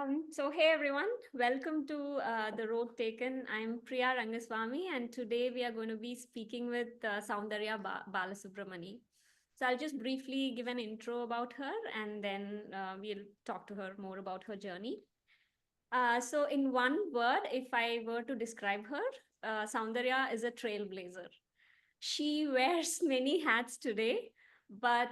Hey everyone, welcome to The Road Taken. I'm Priya Rangaswamy, and today we are going to be speaking with Soundarya Balasubramani. So I'll just briefly give an intro about her, and then we'll talk to her more about her journey. So, in one word, if I were to describe her, Soundarya is a trailblazer. She wears many hats today, but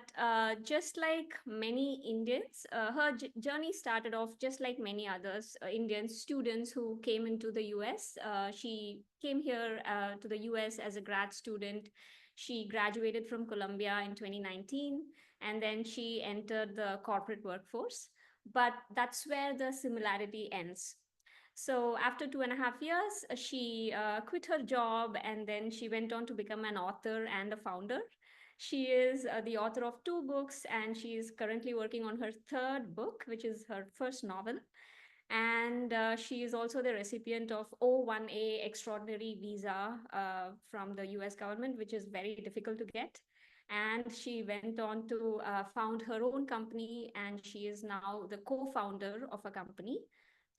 just like many Indians, her journey started off just like many others, Indian students who came into the US. She came here to the US as a grad student. She graduated from Columbia in 2019, and then she entered the corporate workforce. But that's where the similarity ends. So after 2.5 years, she quit her job, and then she went on to become an author and a founder. She is the author of two books, and she is currently working on her third book, which is her first novel. And she is also the recipient of O1A extraordinary visa from the US government, which is very difficult to get. And she went on to found her own company, and she is now the co-founder of a company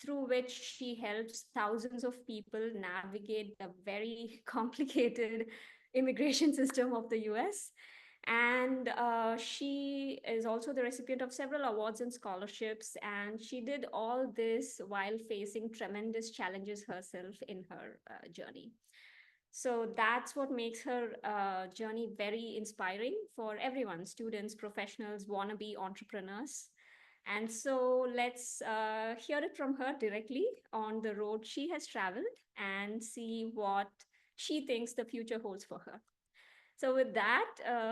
through which she helps thousands of people navigate the very complicated immigration system of the US. And she is also the recipient of several awards and scholarships. And she did all this while facing tremendous challenges herself in her journey. So that's what makes her journey very inspiring for everyone, students, professionals, wannabe entrepreneurs. And so let's hear it from her directly on the road she has traveled and see what she thinks the future holds for her. So, with that,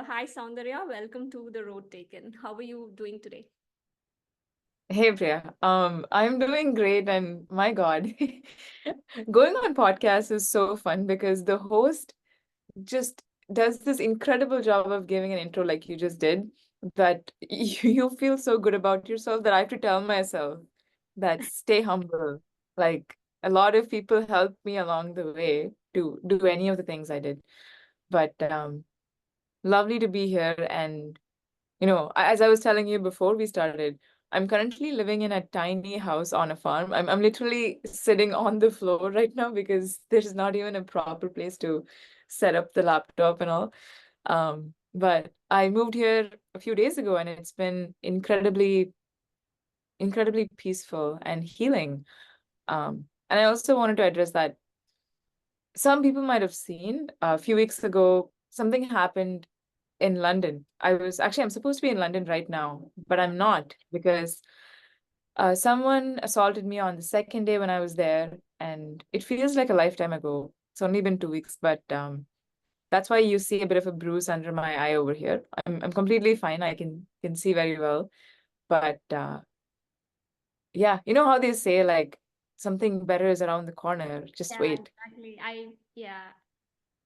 hi Soundarya, welcome to The Road Taken. How are you doing today? Hey Priya, I'm doing great, and my God, going on podcasts is so fun because the host just does this incredible job of giving an intro like you just did, that you feel so good about yourself that I have to tell myself that stay humble. Like a lot of people helped me along the way to do any of the things I did, but lovely to be here. And as I was telling you before we started, I'm currently living in a tiny house on a farm. I'm literally sitting on the floor right now because there's not even a proper place to set up the laptop and all. But I moved here a few days ago, and it's been incredibly peaceful and healing. And I also wanted to address that some people might have seen a few weeks ago, something happened in London. I'm supposed to be in London right now, but I'm not because someone assaulted me on the second day when I was there, and it feels like a lifetime ago. It's only been 2 weeks, but that's why you see a bit of a bruise under my eye over here. I'm completely fine. I can see very well, but yeah, you know how they say like something better is around the corner. Just Yeah, wait. exactly. Yeah.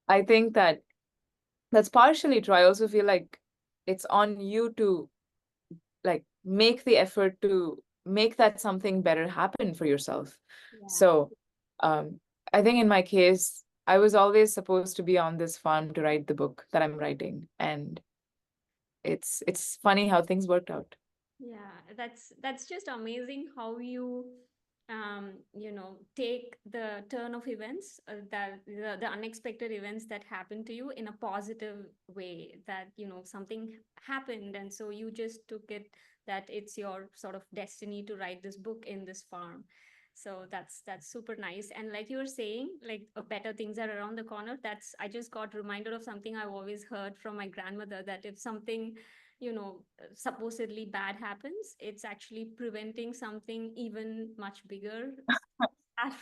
I think that's partially true. I also feel like it's on you to like make the effort to make that something better happen for yourself. Yeah. So um, I think in my case, I was always supposed to be on this farm to write the book that I'm writing. And it's funny how things worked out. Yeah, that's just amazing how you take the turn of events, that the unexpected events that happen to you in a positive way, that something happened, and so you just took it that it's your sort of destiny to write this book in this farm. So that's super nice. And like you were saying, like better things are around the corner. That's I just got reminder of something I've always heard from my grandmother, that if something supposedly bad happens, it's actually preventing something even much bigger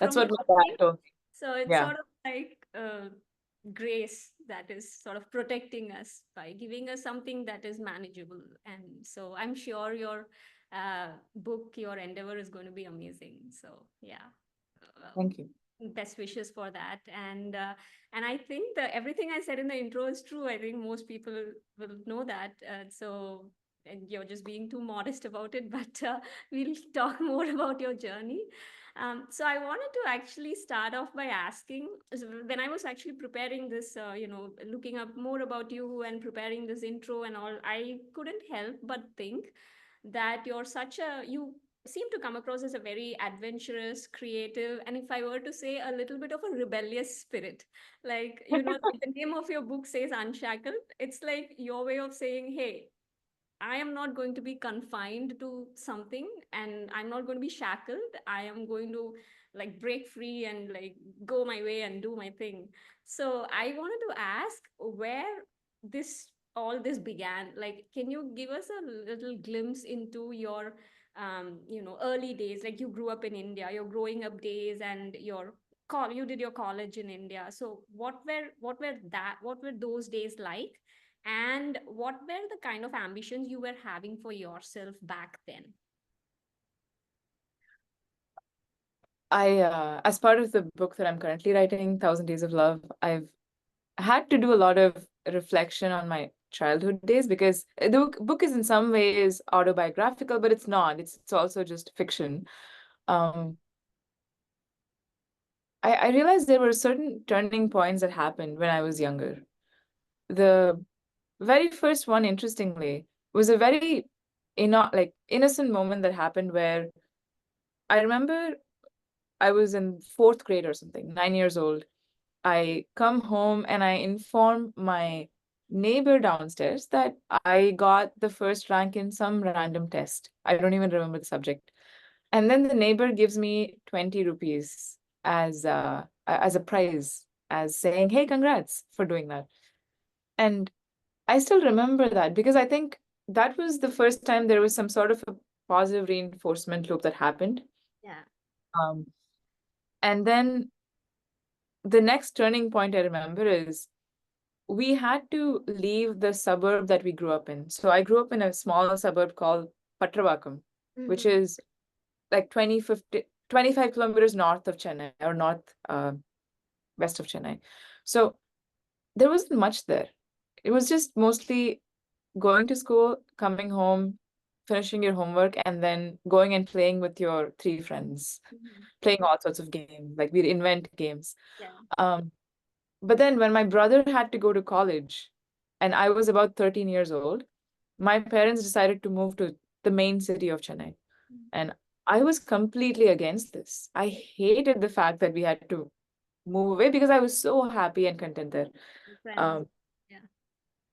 That's from what my happening. dad told me. So it's Yeah. sort of like grace that is sort of protecting us by giving us something that is manageable. And so I'm sure your book, your endeavor is going to be amazing. So yeah. Thank you. Best wishes for that. And I think that everything I said in the intro is true. I think most people will know that. And you're just being too modest about it, but we'll talk more about your journey. So I wanted to actually start off by asking, so when I was actually preparing this, looking up more about you and preparing this intro and all, I couldn't help but think that you're such a you seem to come across as a very adventurous, creative, and if I were to say, a little bit of a rebellious spirit. Like, like the name of your book says Unshackled. It's like your way of saying, hey, I am not going to be confined to something, and I'm not going to be shackled. I am going to like break free and like go my way and do my thing. So I wanted to ask where this all this began. Like, can you give us a little glimpse into your early days? Like, you grew up in India, your growing up days, and you did your college in India. So what were those days like? And what were the kind of ambitions you were having for yourself back then? As part of the book that I'm currently writing, Thousand Days of Love, I've had to do a lot of reflection on my childhood days because the book is in some ways autobiographical, but it's not. It's also just fiction. Um, I realized there were certain turning points that happened when I was younger. The very first one, interestingly, was a very innocent moment that happened where I remember I was in fourth grade or something, 9 years old. I come home and I inform my neighbor downstairs that I got the first rank in some random test. I don't even remember the subject. And then the neighbor gives me 20 rupees as a prize, as saying, "Hey, congrats for doing that." And I still remember that because I think that was the first time there was some sort of a positive reinforcement loop that happened. Yeah. Um, and then the next turning point I remember is we had to leave the suburb that we grew up in. So I grew up in a small suburb called Patravakam, which Mm-hmm. is like 25 kilometers north of Chennai or north west of Chennai. So there wasn't much there. It was just mostly going to school, coming home, finishing your homework, and then going and playing with your three friends, Mm-hmm. playing all sorts of games. Like we'd invent games. Yeah. Um, but then when my brother had to go to college, and I was about 13 years old, my parents decided to move to the main city of Chennai. And I was completely against this. I hated the fact that we had to move away because I was so happy and content there. Friends. Um, Yeah.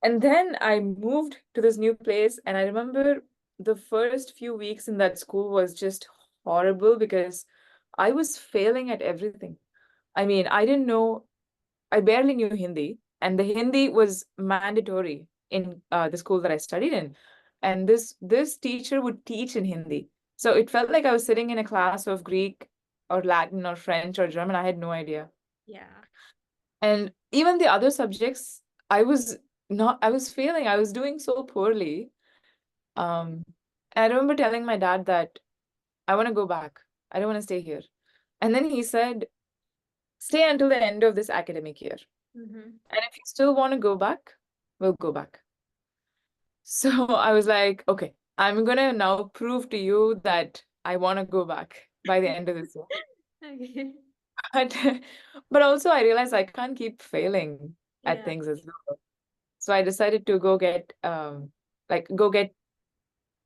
and then I moved to this new place, and I remember the first few weeks in that school was just horrible because I was failing at everything. I mean, I barely knew Hindi, and the Hindi was mandatory in the school that I studied in. And this teacher would teach in Hindi. So it felt like I was sitting in a class of Greek or Latin or French or German. I had no idea. Yeah. And even the other subjects, I was failing. I was doing so poorly. Um, and I remember telling my dad that I want to go back. I don't want to stay here. And then he said, stay until the end of this academic year. Mm-hmm. And if you still want to go back, we'll go back. So I was like, okay, I'm gonna now prove to you that I want to go back by the end of this year. Okay. But, but also I realized I can't keep failing at Yeah. things as well. So I decided to go get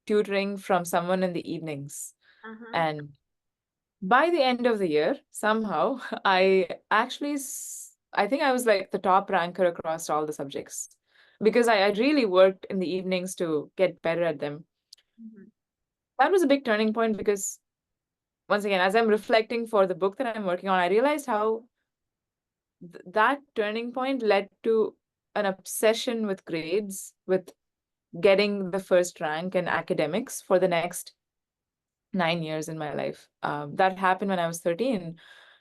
tutoring from someone in the evenings. Uh-huh. And by the end of the year, somehow, I think I was like the top ranker across all the subjects because I really worked in the evenings to get better at them. Mm-hmm. That was a big turning point because, once again, as I'm reflecting for the book that I'm working on, I realized how that turning point led to an obsession with grades, with getting the first rank in academics for the next 9 years in my life. That happened when I was 13.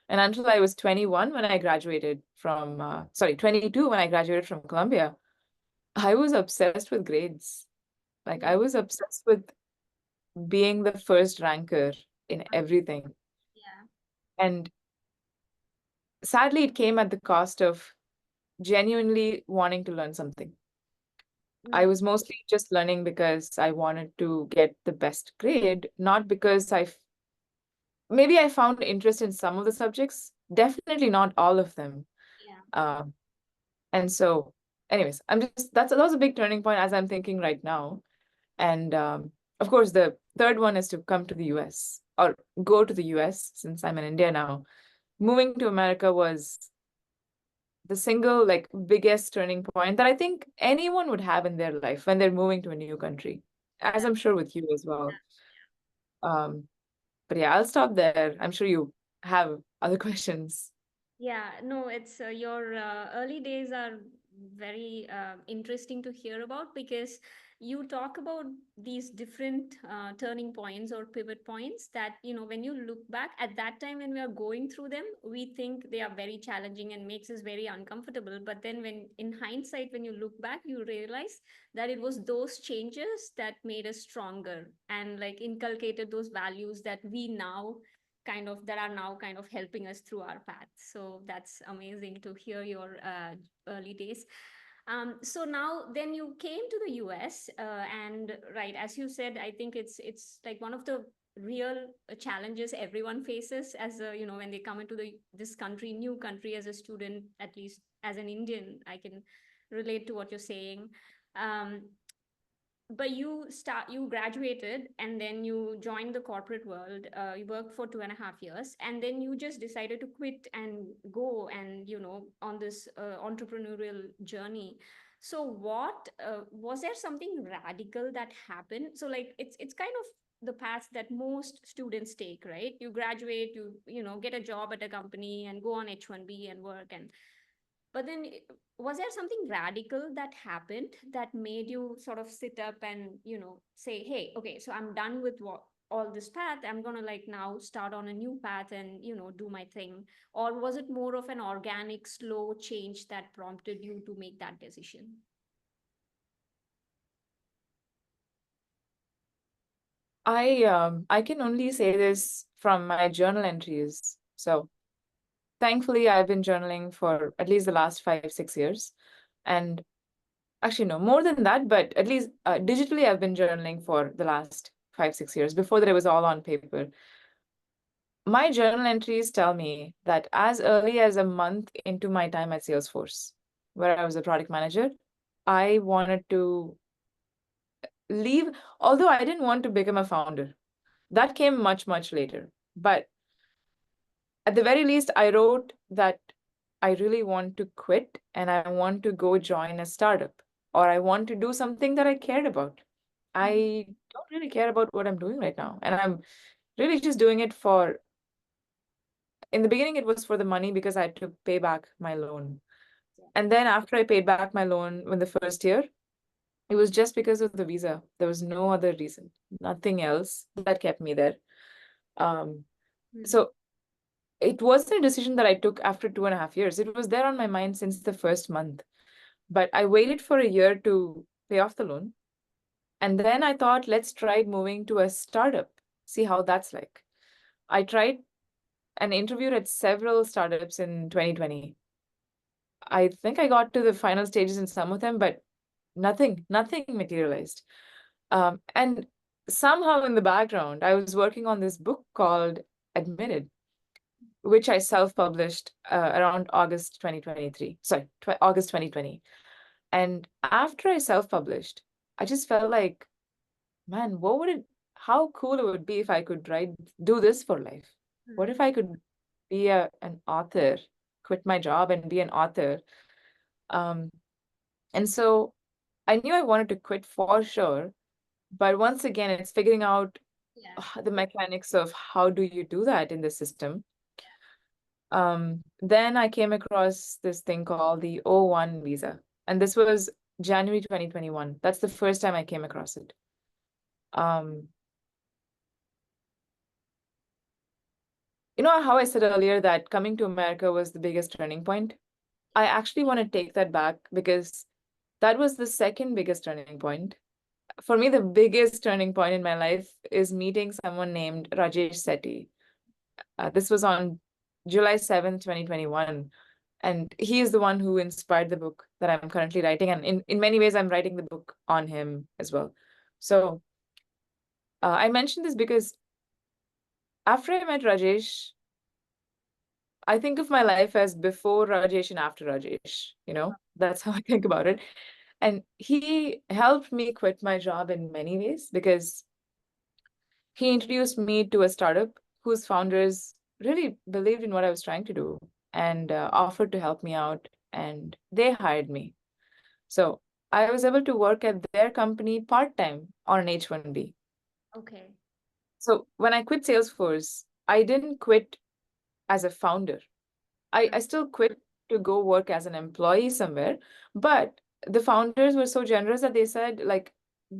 And until I was 21 when I graduated from, 22 when I graduated from Columbia, I was obsessed with grades. Like I Yeah. was obsessed with being the first ranker in everything. Yeah. And sadly, it came at the cost of genuinely wanting to learn something. I Mm. was mostly just learning because I wanted to get the best grade, not because maybe I found interest in some of the subjects, definitely not all of them. Yeah. Um, and so, anyways, that was a big turning point as I'm thinking right now. And of course, the third one is to come to the US or go to the US since I'm in India now. Moving to America was the single like biggest turning point that I think anyone would have in their life when they're moving to a new country, as Yeah. I'm sure with you as well. Um, but yeah, I'll stop there. I'm sure you have other questions. Yeah, no, it's your early days are very interesting to hear about because you talk about these different turning points or pivot points that, when you look back at that time when we are going through them, we think they are very challenging and makes us very uncomfortable. But then when in hindsight, when you look back, you realize that it was those changes that made us stronger and like inculcated those values that we now that are now kind of helping us through our path. So that's amazing to hear your early days. So now then you came to the US, and right, as you said, I think it's like one of the real challenges everyone faces as a, when they come into this country, new country, as a student, at least as an Indian, I can relate to what you're saying. um, but you graduated and then you joined the corporate world. You worked for 2.5 years and then you just decided to quit and go and on this entrepreneurial journey. So what was there something radical that happened? So like it's kind of the path that most students take, right? You graduate, get a job at a company and go on H1B and work. And but then, was there something radical that happened that made you sort of sit up and, say, hey, okay, so I'm done with all this path. I'm going to like now start on a new path and, do my thing? Or was it more of an organic, slow change that prompted you to make that decision? I can only say this from my journal entries. So thankfully, I've been journaling for at least the last 5, 6 years. And actually, no, more than that, but at least digitally, I've been journaling for the last 5, 6 years. Before that, it was all on paper. My journal entries tell me that as early as a month into my time at Salesforce, where I was a product manager, I wanted to leave, although I didn't want to become a founder. That came much, much later. But at the very least, I wrote that I really want to quit and I want to go join a startup or I want to do something that I cared about. Mhm. I don't really care about what I'm doing right now. And I'm really just doing it in the beginning, it was for the money because I had to pay back my loan. And then after I paid back my loan in the first year, it was just because of the visa. There was no other reason, nothing else that kept me there. Um, Mhm. so it wasn't a decision that I took after 2.5 years. It was there on my mind since the first month. But I waited for a year to pay off the loan. And then I thought, let's try moving to a startup, see how that's like. I tried and interviewed at several startups in 2020. I think I got to the final stages in some of them, but nothing materialized. And somehow in the background, I was working on this book called Admitted, which I self-published around August 2023. Sorry, August 2020. And after I self-published, I just felt like, man, how cool it would be if I could do this for life. What if Mhm. I could be an author, quit my job and be an author? Um, and so I knew I wanted to quit for sure, but once again, it's figuring out Yeah. the mechanics of how do you do that in the system. Then I came across this thing called the O1 visa, and this was January 2021. That's the first time I came across it. Um, you know how I said earlier that coming to America was the biggest turning point? I actually want to take that back because that was the second biggest turning point. For me, the biggest turning point in my life is meeting someone named Rajesh Sethi. This was on July 7th, 2021. And he is the one who inspired the book that I'm currently writing. And in many ways, I'm writing the book on him as well. So I mentioned this because after I met Rajesh, I think of my life as before Rajesh and after Rajesh. That's how I think about it. And he helped me quit my job in many ways because he introduced me to a startup whose founders really believed in what I was trying to do and offered to help me out, and they hired me. So I was able to work at their company part-time on an H-1B. Okay. So when I quit Salesforce, I didn't quit as a founder. I still quit to go work as an employee somewhere, but the founders were so generous that they said, like,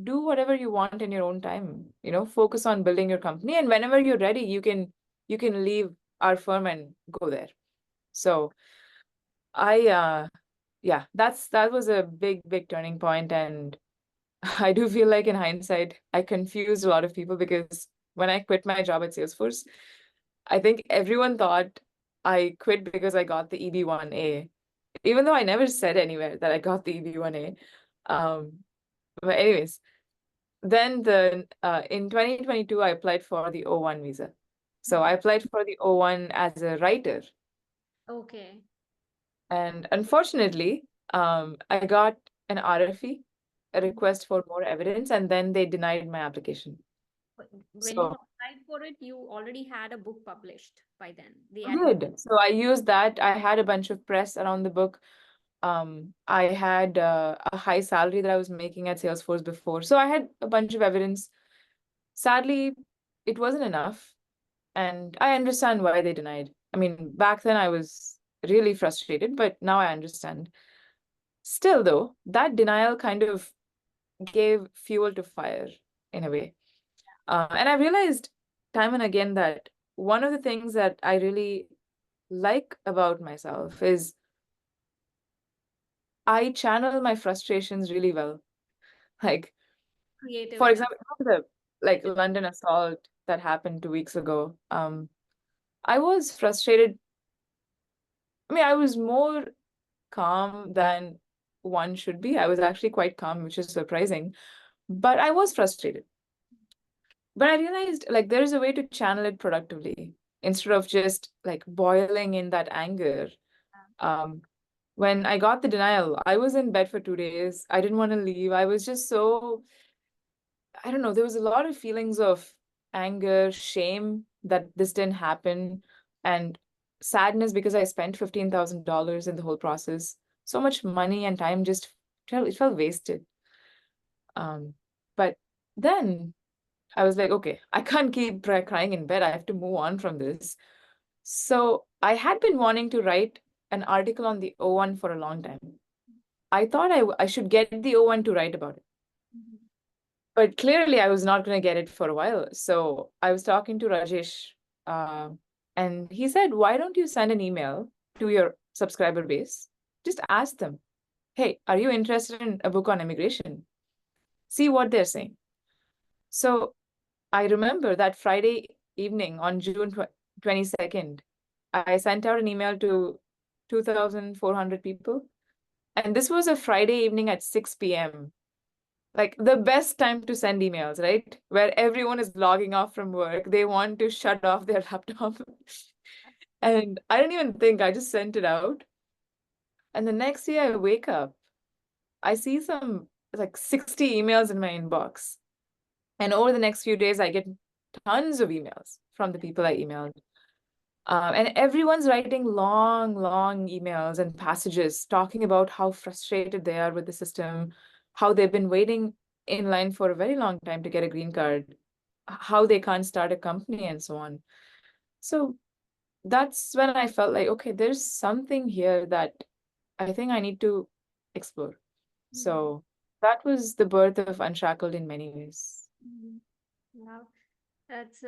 do whatever you want in your own time, focus on building your company. And whenever you're ready, you can leave our firm and go there. So I yeah, that was a big, big turning point. And I do feel like in hindsight, I confused a lot of people because when I quit my job at Salesforce, I think everyone thought I quit because I got the EB1A, even though I never said anywhere that I got the EB1A. Um, but anyways, then in 2022, I applied for the O1 visa. So I applied for the O1 as a writer. Okay. And unfortunately, I got an RFE, a request for more evidence, and then they denied my application. But when you So applied for it, you already had a book published by then. The I admit. did. So I used that. I had a bunch of press around the book. I had a high salary that I was making at Salesforce before. So I had a bunch of evidence. Sadly, it wasn't enough. And I understand why they denied. I mean, back then I was really frustrated, but now I understand. Still, though, that denial kind of gave fuel to fire in a way. And I realized time and again that one of the things that I really like about myself is I channel my frustrations really well. Like, Creative for energy. example, the London assault that happened 2 weeks ago. I was frustrated. I mean, I was more calm than one should be. I was actually quite calm, which is surprising, but I was frustrated. But I realized like there's a way to channel it productively instead of just like boiling in that anger. Um, when I got the denial, I was in bed for 2 days. I didn't want to leave. I was just so, I don't know, there was a lot of feelings of anger, shame that this didn't happen, and sadness because I spent $15,000 in the whole process. So much money and time just it felt wasted. Um, but then I was like, okay, I can't keep crying in bed. I have to move on from this. So I had been wanting to write an article on the O1 for a long time. I thought I should get the O1 to write about it. Mhm. But clearly, I was not going to get it for a while. So I was talking to Rajesh, uh, and he said, why don't you send an email to your subscriber base? Just ask them, hey, are you interested in a book on immigration? See what they're saying. So I remember that Friday evening on June 22nd, I sent out an email to 2,400 people. And this was a Friday evening at 6 p.m. Like the best time to send emails, right? Where everyone is logging off from work. They want to shut off their laptop. And I didn't even think, I just sent it out. And the next day I wake up, I see some like 60 emails in my inbox. And over the next few days, I get tons of emails from the people I emailed. And everyone's writing long, long emails and passages talking about how frustrated they are with the system, how they've been waiting in line for a very long time to get a green card, how they can't start a company, and so on. So that's when I felt like, okay, there's something here that I think I need to explore. Mhm. So that was the birth of Unshackled in many ways. Mhm. Wow. That's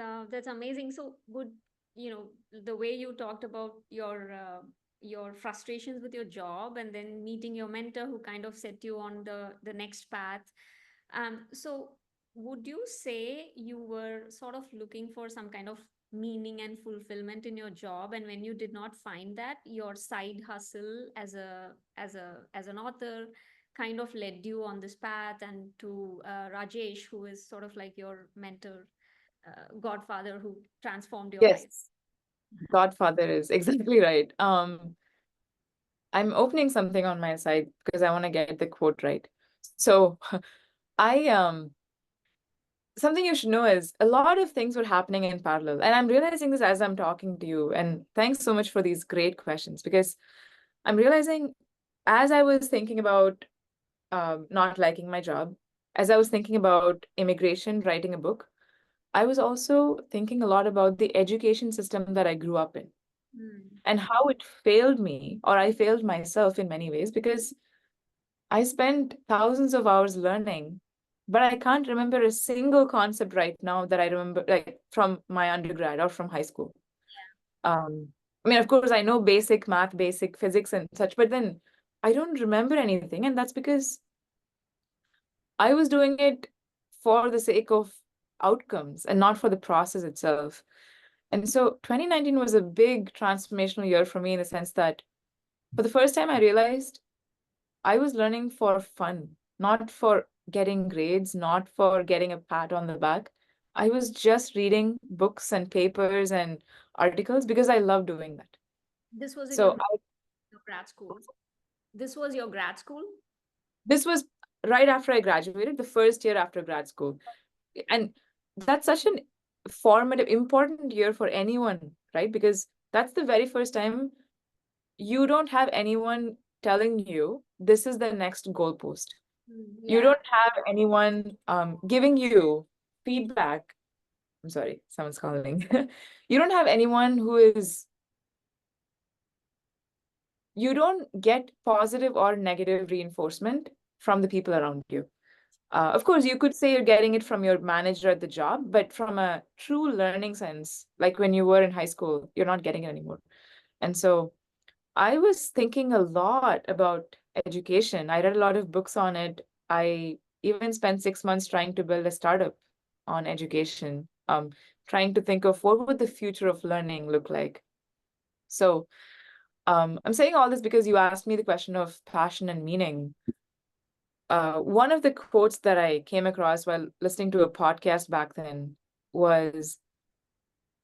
amazing. So would the way you talked about your frustrations with your job and then meeting your mentor who kind of set you on the next path. So would you say you were sort of looking for some kind of meaning and fulfillment in your job, and when you did not find that, your side hustle as an author kind of led you on this path, and to Rajesh, who is sort of like your mentor, godfather who transformed your life. Yes, Godfather is exactly right. I'm opening something on my side because I want to get the quote right. So I something you should know is a lot of things were happening in parallel. And I'm realizing this as I'm talking to you. And thanks so much for these great questions, because I'm realizing as I was thinking about not liking my job, as I was thinking about immigration, writing a book, I was also thinking a lot about the education system that I grew up in and how it failed me, or I failed myself in many ways, because I spent thousands of hours learning, but I can't remember a single concept right now that I remember, like from my undergrad or from high school. I mean, of course, I know basic math, basic physics, and such, but then I don't remember anything. And that's because I was doing it for the sake of outcomes and not for the process itself. And so 2019 was a big transformational year for me in the sense that for the first time, I realized I was learning for fun, not for getting grades, not for getting a pat on the back. I was just reading books and papers and articles because I love doing that. This was in So your grad school. This was your grad school? this was right after I graduated, the first year after grad school. And that's such an formative, important year for anyone, right? Because that's the very first time you don't have anyone telling you this is the next goalpost. You Yeah. don't have anyone giving you feedback. I'm sorry, someone's calling. You don't have anyone who is, you don't get positive or negative reinforcement from the people around you. Of course, you could say you're getting it from your manager at the job, but from a true learning sense, like when you were in high school, you're not getting it anymore. And so I was thinking a lot about education. I read a lot of books on it. I even spent 6 months trying to build a startup on education, trying to think of what would the future of learning look like. So I'm saying all this because you asked me the question of passion and meaning. One of the quotes that I came across while listening to a podcast back then was,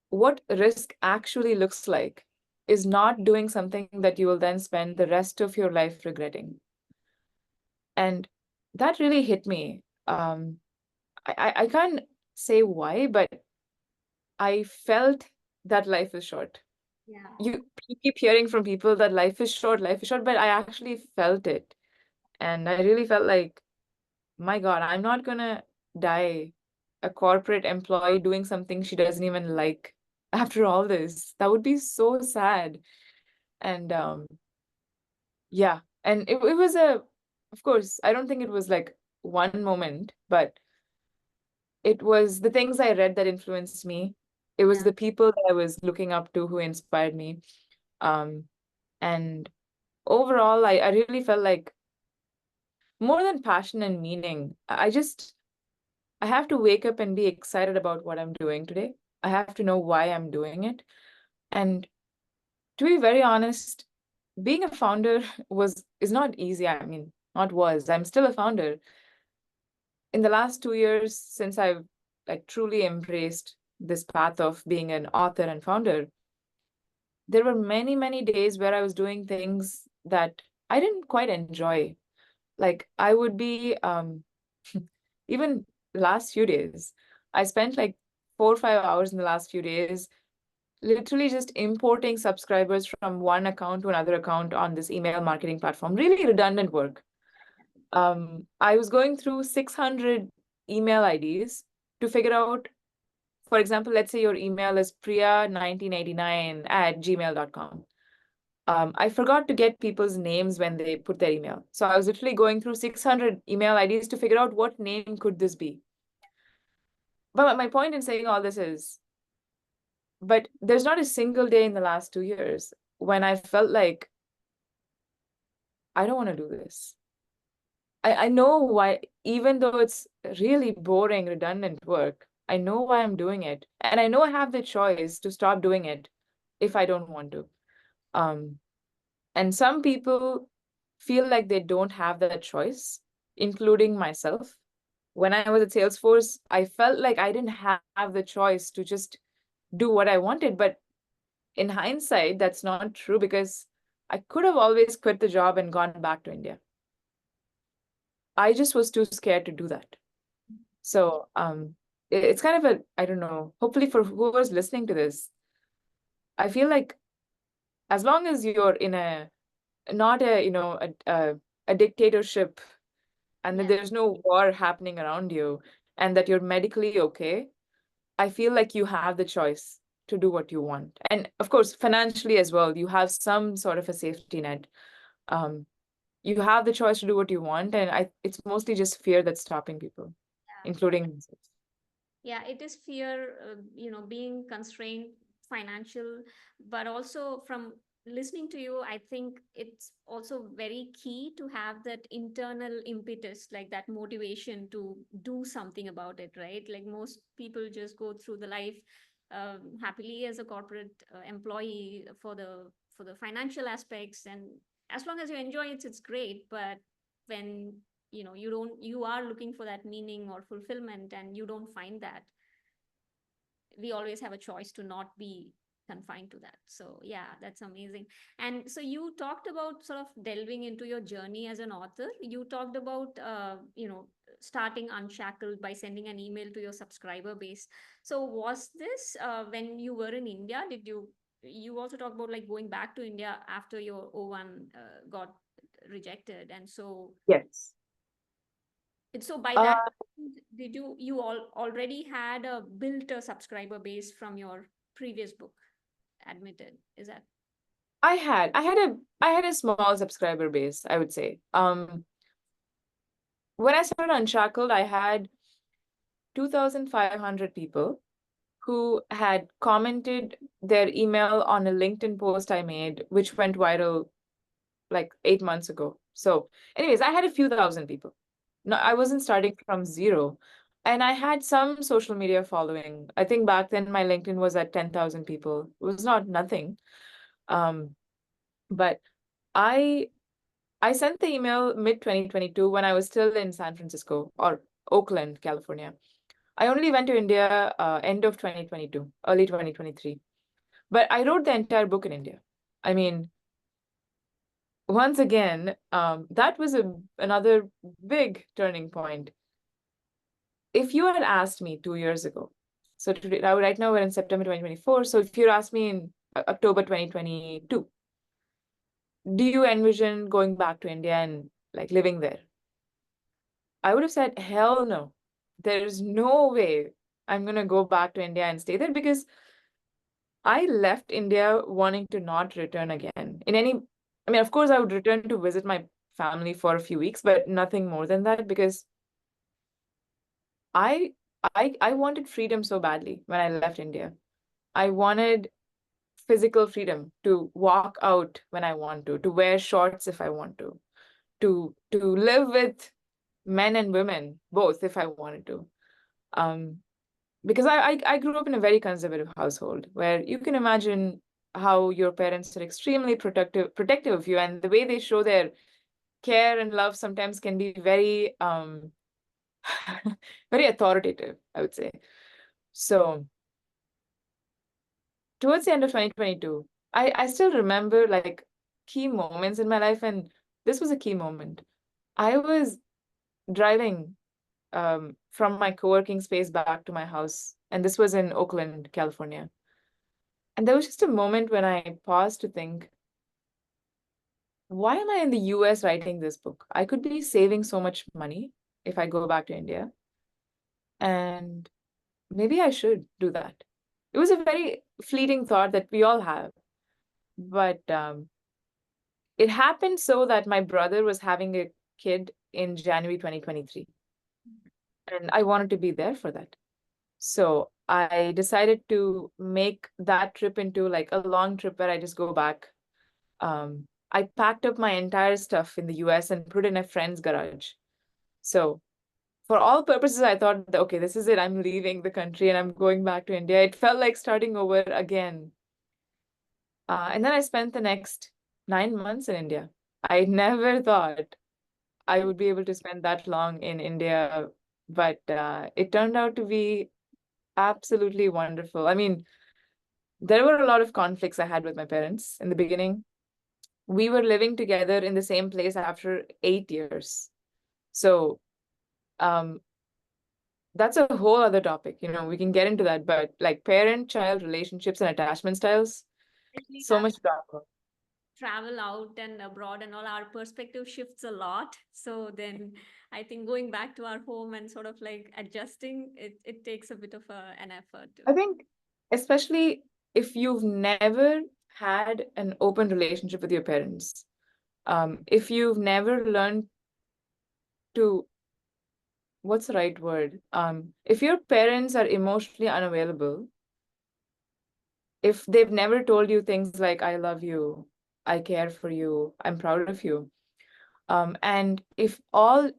what risk actually looks like is not doing something that you will then spend the rest of your life regretting. And that really hit me. I can't say why, but I felt that life is short. Yeah. You keep hearing from people that life is short, but I actually felt it. And I really felt like, my God, I'm not gonna die a corporate employee doing something she doesn't even like after all this. That would be so sad. And yeah, and it was of course, I don't think it was like one moment, but it was the things I read that influenced me. It was Yeah. the people that I was looking up to who inspired me. Um, and overall, I really felt like more than passion and meaning, I have to wake up and be excited about what I'm doing today. I have to know why I'm doing it. And to be very honest, being a founder is not easy. I mean, not was. I'm still a founder. In the last 2 years, since I've like truly embraced this path of being an author and founder, there were many, many days where I was doing things that I didn't quite enjoy. Like I would be even last few days, I spent like 4 or 5 hours in the last few days literally just importing subscribers from one account to another account on this email marketing platform. Really redundant work. I was going through 600 email IDs to figure out, for example, let's say your email is priya1989@gmail.com. I forgot to get people's names when they put their email. So I was literally going through 600 email IDs to figure out what name could this be. But my point in saying all this is, but there's not a single day in the last 2 years when I felt like I don't want to do this. I know why, even though it's really boring, redundant work, I know why I'm doing it. And I know I have the choice to stop doing it if I don't want to. Um, and some people feel like they don't have that choice, including myself. When I was at Salesforce, I felt like I didn't have the choice to just do what I wanted. But in hindsight, that's not true because I could have always quit the job and gone back to India. I just was too scared to do that. So it's kind of a, I don't know, hopefully for whoever's listening to this, I feel like as long as you're in a, not a, a dictatorship, and that Yeah, there's no war happening around you, and that you're medically okay, I feel like you have the choice to do what you want. And of course, financially as well, you have some sort of a safety net. Um, you have the choice to do what you want, and it's mostly just fear that's stopping people, yeah. including myself. Yeah, it is fear, being constrained, financial, but also from listening to you, I think it's also very key to have that internal impetus, like that motivation to do something about it, right? Like most people just go through the life happily as a corporate employee for the financial aspects, and as long as you enjoy it, it's great. But when you are looking for that meaning or fulfillment and you don't find that, we always have a choice to not be confined to that. So yeah, that's amazing. And so you talked about sort of delving into your journey as an author. You talked about starting Unshackled by sending an email to your subscriber base. So was this when you were in India? Did you also talk about like going back to India after your O1 got rejected, and so Yes. by Uh, that, did you already had a built a subscriber base from your previous book, Admitted? Is that? I had a small subscriber base, I would say. When I started Unshackled, I had 2,500 people who had commented their email on a LinkedIn post I made, which went viral like 8 months ago. So, anyways, I had a few thousand people. No, I wasn't starting from zero. And I had some social media following. I think back then my LinkedIn was at 10,000 people. It was not nothing. Um, but I I sent the email mid 2022 when I was still in San Francisco or Oakland, California. I only went to India end of 2022, early 2023. But I wrote the entire book in India. I mean, once again, that was another big turning point. If you had asked me 2 years ago, so today, right now we're in September 2024. So if you asked me in October 2022, do you envision going back to India and like living there? I would have said, hell no. There's no way I'm going to go back to India and stay there because I left India wanting to not return again. I mean, of course, I would return to visit my family for a few weeks, but nothing more than that because I I wanted freedom so badly when I left India. I wanted physical freedom to walk out when I want to wear shorts if I want to live with men and women both if I wanted to. Um, because I grew up in a very conservative household where you can imagine how your parents are extremely protective of you, and the way they show their care and love sometimes can be very very authoritative, I would say. So towards the end of 2022, I still remember like key moments in my life, and this was a key moment. I was driving from my co-working space back to my house, and this was in Oakland, California. And there was just a moment when I paused to think, why am I in the US writing this book? I could be saving so much money if I go back to India, and maybe I should do that. It was a very fleeting thought that we all have, but it happened so that my brother was having a kid in January 2023, and I wanted to be there for that. So I decided to make that trip into like a long trip where I just go back. I packed up my entire stuff in the US and put it in a friend's garage. So for all purposes, I thought, okay, this is it. I'm leaving the country and I'm going back to India. It felt like starting over again. And then I spent the next 9 months in India. I never thought I would be able to spend that long in India, but it turned out to be absolutely wonderful. I mean, there were a lot of conflicts I had with my parents in the beginning. We were living together in the same place after 8 years. So um, that's a whole other topic. We can get into that, but like parent-child relationships and attachment styles, Especially so much to talk about. travel out and abroad and all, our perspective shifts a lot. So then I think going back to our home and sort of like adjusting, it takes a bit of an effort to. I think, especially if you've never had an open relationship with your parents, if you've never learned to, what's the right word? If your parents are emotionally unavailable, if they've never told you things like, I love you, I care for you, I'm proud of you, and if all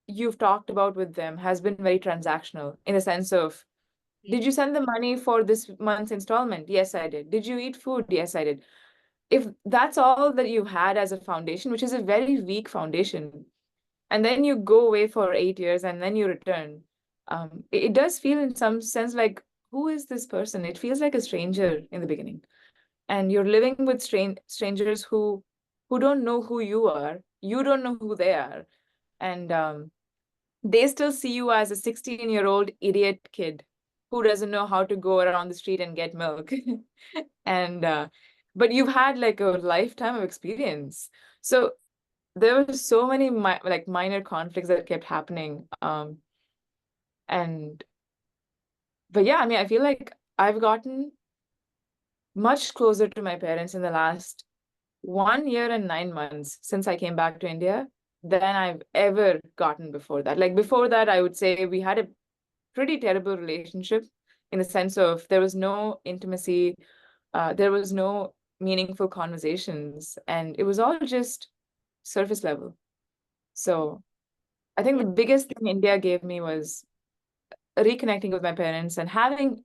you've talked about with them has been very transactional in the sense of, Yeah. did you send the money for this month's installment? Yes, I did. Did you eat food? Yes, I did. If that's all that you had as a foundation, which is a very weak foundation, and then you go away for 8 years and then you return, it does feel in some sense like, who is this person? It feels like a stranger in the beginning. And you're living with strangers who don't know who you are. You don't know who they are. And they still see you as a 16-year-old idiot kid who doesn't know how to go around the street and get milk. And but you've had like a lifetime of experience. So there were so many like minor conflicts that kept happening. And but yeah, I mean, I feel like I've gotten much closer to my parents in the last 1 year and 9 months since I came back to India than I've ever gotten before that. Like before that, I would say we had a pretty terrible relationship in the sense of there was no intimacy, there was no meaningful conversations, and it was all just surface level. So I think Yeah. the biggest thing India gave me was reconnecting with my parents and having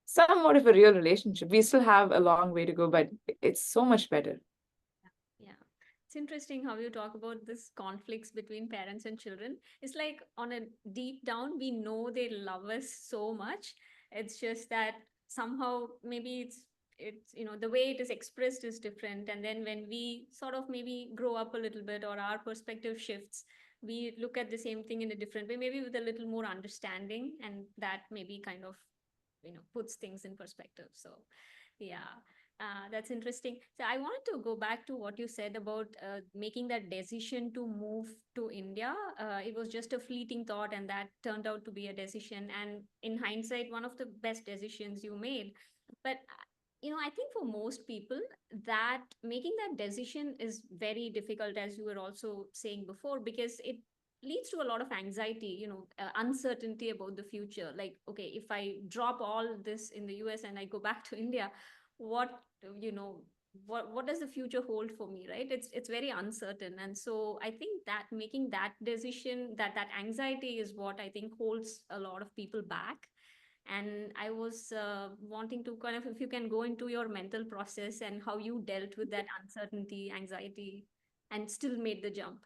somewhat of a real relationship. We still have a long way to go, but it's so much better. Yeah. It's interesting how you talk about this conflicts between parents and children. It's like on a deep down, we know they love us so much. It's just that somehow maybe it's the way it is expressed is different. And then when we sort of maybe grow up a little bit or our perspective shifts, we look at the same thing in a different way, maybe with a little more understanding, and that maybe kind of puts things in perspective. So yeah. That's interesting. So I wanted to go back to what you said about making that decision to move to India. It was just a fleeting thought, and that turned out to be a decision. And in hindsight, one of the best decisions you made. But I think for most people, that making that decision is very difficult, as you were also saying before, because it leads to a lot of anxiety, uncertainty about the future. Like, okay, if I drop all this in the US and I go back to India, what you know what does the future hold for me, right? It's very uncertain. And so I think that making that decision, that anxiety is what I think holds a lot of people back. And I was wanting to kind of, if you can go into your mental process and how you dealt with that uncertainty, anxiety, and still made the jump.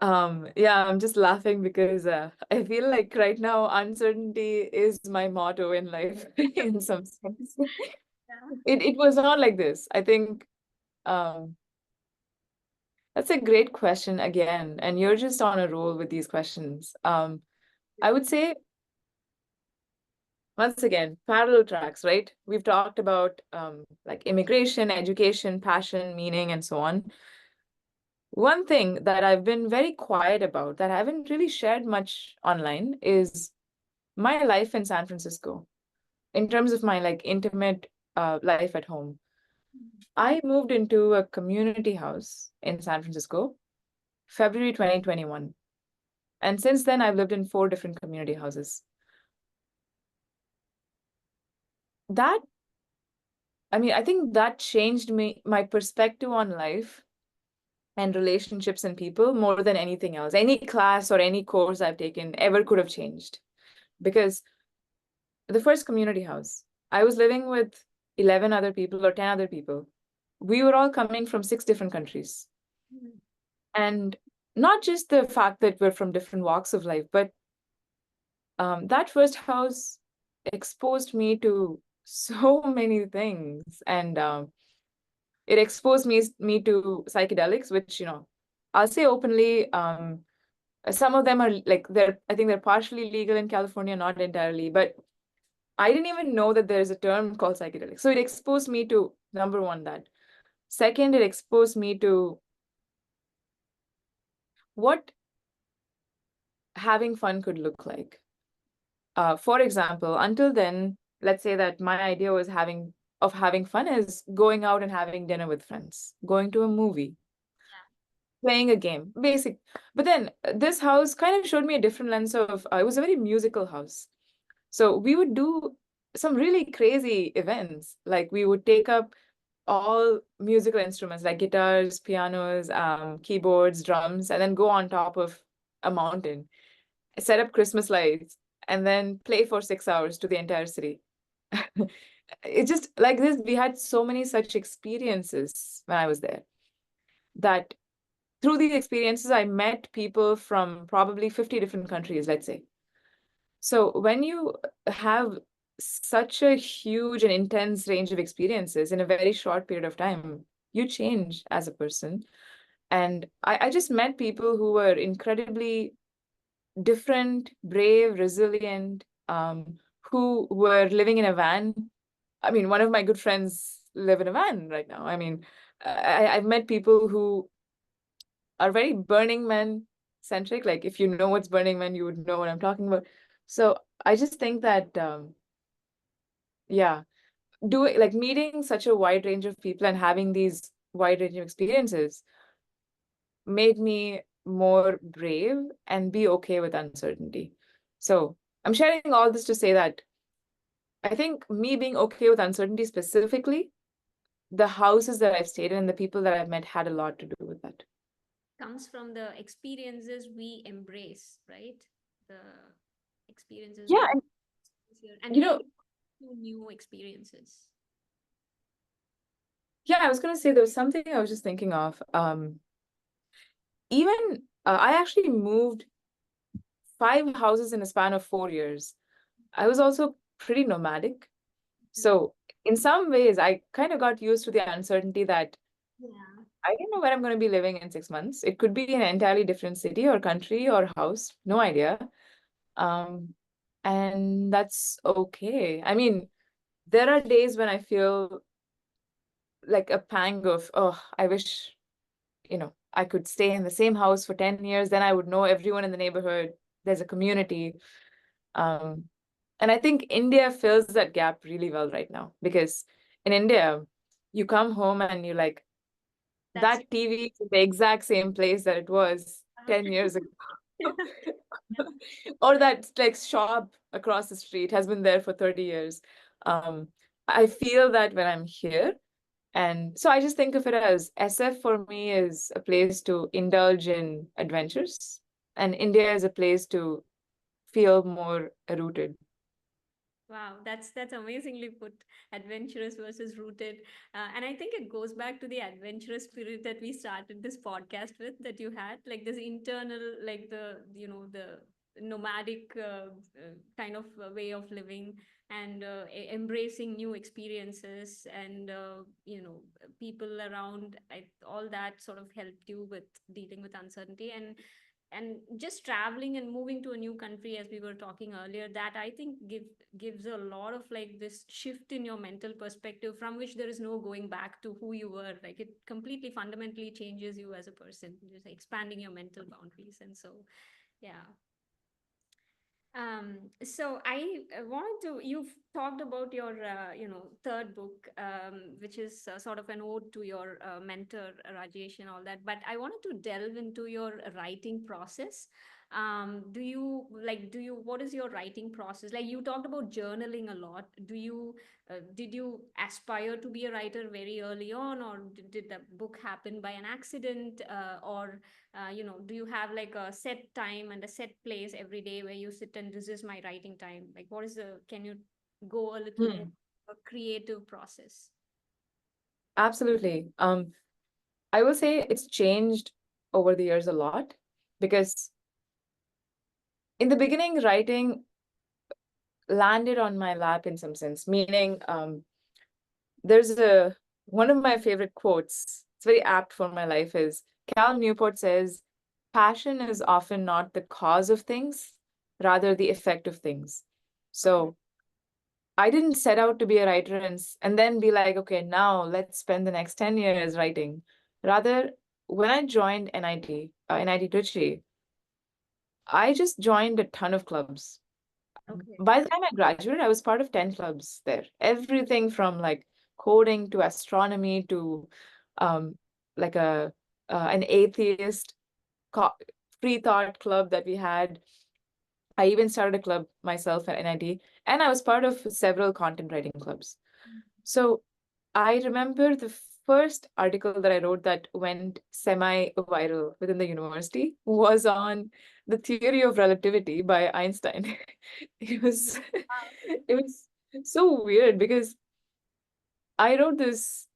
Yeah, I'm just laughing because I feel like right now uncertainty is my motto in life in some sense. Yeah. It was not like this. I think um, that's a great question again, and you're just on a roll with these questions. I would say once again, parallel tracks, right? We've talked about like immigration, education, passion, meaning, and so on. One thing that I've been very quiet about that I haven't really shared much online is my life in San Francisco in terms of my like intimate life at home. I moved into a community house in San Francisco, February 2021. And since then, I've lived in 4 different community houses. That, I mean, I think that changed my perspective on life and relationships and people more than anything else. Any class or any course I've taken ever could have changed. Because the first community house, I was living with 11 other people or 10 other people. We were all coming from 6 different countries. Mhm. And not just the fact that we're from different walks of life, but that first house exposed me to so many things. And it exposed me to psychedelics, which, I'll say openly, Some of them are like I think they're partially legal in California, not entirely, but I didn't even know that there's a term called psychedelic. So it exposed me to, number one, that. Second, it exposed me to what having fun could look like. For example, until then, let's say that my idea was having fun is going out and having dinner with friends, going to a movie, playing a game, basic. But then this house kind of showed me a different lens of, it was a very musical house. So we would do some really crazy events. Like we would take up all musical instruments like guitars, pianos, keyboards, drums, and then go on top of a mountain, set up Christmas lights, and then play for 6 hours to the entire city. It's just like this. We had so many such experiences when I was there that through these experiences, I met people from probably 50 different countries, let's say. So when you have such a huge and intense range of experiences in a very short period of time, you change as a person. And I just met people who were incredibly different, brave, resilient, who were living in a van. I mean, one of my good friends live in a van right now. I mean, I've met people who are very Burning Man centric. Like, if you know what's Burning Man, you would know what I'm talking about. So I just think that, yeah, doing like meeting such a wide range of people and having these wide range of experiences made me more brave and be okay with uncertainty. So I'm sharing all this to say that I think me being okay with uncertainty specifically, the houses that I've stayed in and the people that I've met had a lot to do with that. Comes from the experiences we embrace, right? The experiences Yeah, we and and you we know, do new experiences. yeah, I was gonna say there was something I was just thinking of. Even I actually moved 5 houses in a span of 4 years. I was also pretty nomadic. Mhm. So in some ways, I kind of got used to the uncertainty that Yeah. I don't know where I'm going to be living in 6 months. It could be in an entirely different city or country or house, no idea. Um, and that's okay. I mean, there are days when I feel like a pang of, oh, I wish, I could stay in the same house for 10 years, then I would know everyone in the neighborhood. There's a community. Um, and I think India fills that gap really well right now because in India, you come home and you're like, That's that TV is in the exact same place that it was 10 years ago. Or that like shop across the street has been there for 30 years. Um, I feel that when I'm here. And so I just think of it as SF for me is a place to indulge in adventures, and India is a place to feel more rooted. Wow, that's amazingly put. Adventurous versus rooted, and I think it goes back to the adventurous spirit that we started this podcast with. That you had like this internal, like the nomadic kind of way of living and embracing new experiences and people around. All that sort of helped you with dealing with uncertainty and just traveling and moving to a new country as we were talking earlier, that I think gives a lot of like this shift in your mental perspective from which there is no going back to who you were. Like it completely fundamentally changes you as a person, just expanding your mental boundaries. And so yeah. So I wanted to, you've talked about your, third book, which is sort of an ode to your mentor, Rajesh, and all that. But I wanted to delve into your writing process. What is your writing process? Like you talked about journaling a lot. Did you aspire to be a writer very early on, or did the book happen by an accident? Or do you have like a set time and a set place every day where you sit and this is my writing time? Like can you go a little more Hmm. a creative process? Absolutely. I will say it's changed over the years a lot because in the beginning, writing landed on my lap in some sense, meaning there's one of my favorite quotes, it's very apt for my life, is Cal Newport says, passion is often not the cause of things, rather the effect of things. Okay. So I didn't set out to be a writer and then be like, okay, now let's spend the next 10 years writing. Rather, when I joined NIT Trichy, I just joined a ton of clubs. Okay. By the time I graduated, I was part of 10 clubs there. Everything from like coding to astronomy to um, like an atheist co- free thought club that we had. I even started a club myself at NIT, and I was part of several content writing clubs. So I remember the first article that I wrote that went semi-viral within the university was on the theory of relativity by Einstein. It was it was so weird because I wrote this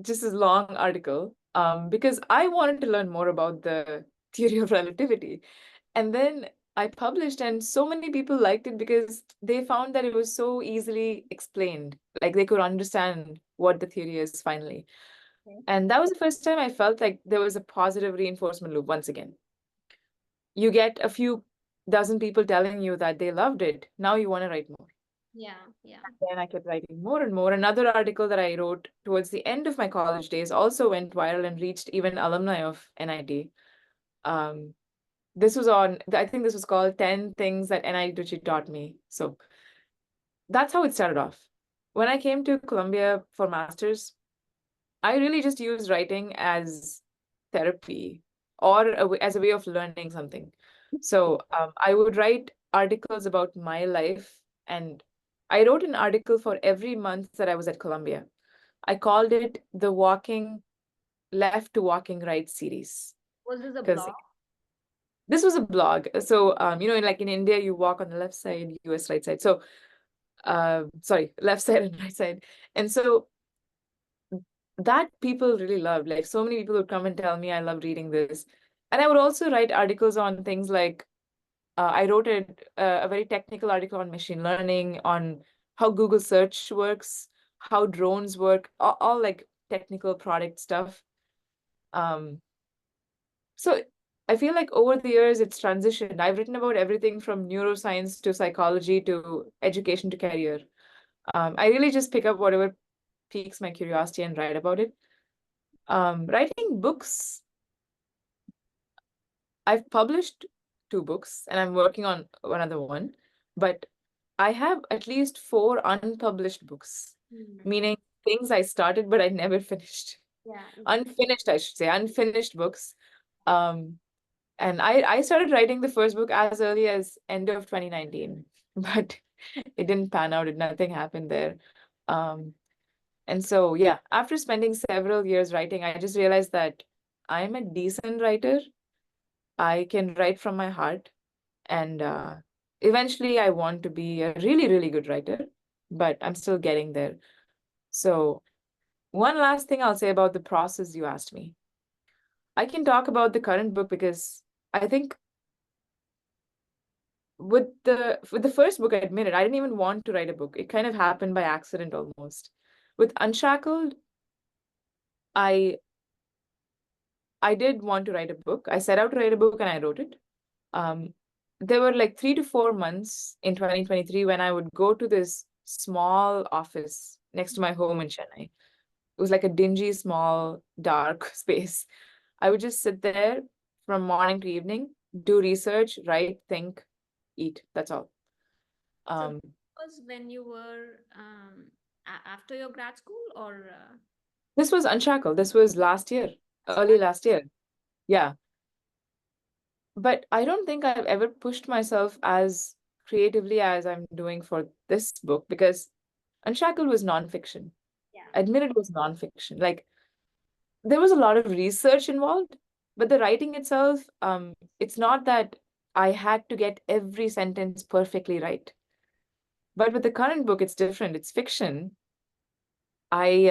just this long article because I wanted to learn more about the theory of relativity. And then I published, and so many people liked it because they found that it was so easily explained. Like they could understand what the theory is finally. Okay. And that was the first time I felt like there was a positive reinforcement loop once again. You get a few dozen people telling you that they loved it. Now you want to write more. Yeah. Yeah. Then I kept writing more and more. Another article that I wrote towards the end of my college days also went viral and reached even alumni of NIT. Um, this was on, I think this was called 10 Things That NIT Taught Me. So that's how it started off. When I came to Columbia for master's, I really just used writing as therapy or as a way of learning something. So I would write articles about my life, and I wrote an article for every month that I was at Columbia. I called it the Walking Left to Walking Right series Was this a because blog? this was a blog. So like in India, you walk on the left side, US right side. So sorry, left side and right side. And so that people really loved. Like so many people would come and tell me I love reading this. And I would also write articles on things like I wrote a very technical article on machine learning, on how Google search works, how drones work, all like technical product stuff. Um, so I feel like over the years it's transitioned. I've written about everything from neuroscience to psychology to education to career. I really just pick up whatever piques my curiosity and write about it. Writing books, I've published 2 books and I'm working on another one, but I have at least 4 unpublished books, Hmm. meaning things I started but I never finished. Yeah. Unfinished, I should say, unfinished books. Um, and I started writing the first book as early as end of 2019, but it didn't pan out. Nothing happened there. Um, and so, yeah, after spending several years writing, I just realized that I'm a decent writer. I can write from my heart. And eventually, I want to be a really, really good writer, but I'm still getting there. So, one last thing I'll say about the process you asked me. I can talk about the current book because I think with the first book, I admitted I didn't even want to write a book. It kind of happened by accident almost. With Unshackled, I I did want to write a book. I set out to write a book and I wrote it. Um, there were like 3 to 4 months in 2023 when I would go to this small office next to my home in Chennai. It was like a dingy, small, dark space. I would just sit there from morning to evening, do research, write, think, eat. That's all. So Um, was when you were after your grad school or this was Unshackled. This was last year, so early last year. Yeah. But I don't think I've ever pushed myself as creatively as I'm doing for this book because Unshackled was nonfiction. yeah. Admitted was nonfiction. Like there was a lot of research involved, but the writing itself, it's not that I had to get every sentence perfectly right. But with the current book, it's different. It's fiction. I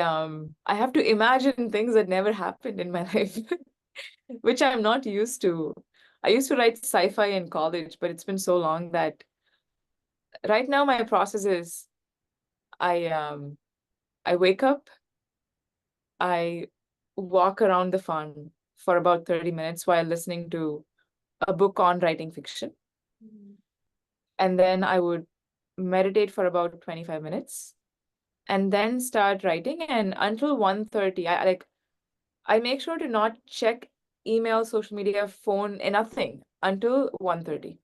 have to imagine things that never happened in my life, which I'm not used to. I used to write sci-fi in college, but it's been so long that right now my process is I um I wake up, I walk around the farm for about 30 minutes while listening to a book on writing fiction. Mm-hmm. And then I would meditate for about 25 minutes and then start writing. And until 1:30, I make sure to not check email, social media, phone, and nothing until 1:30.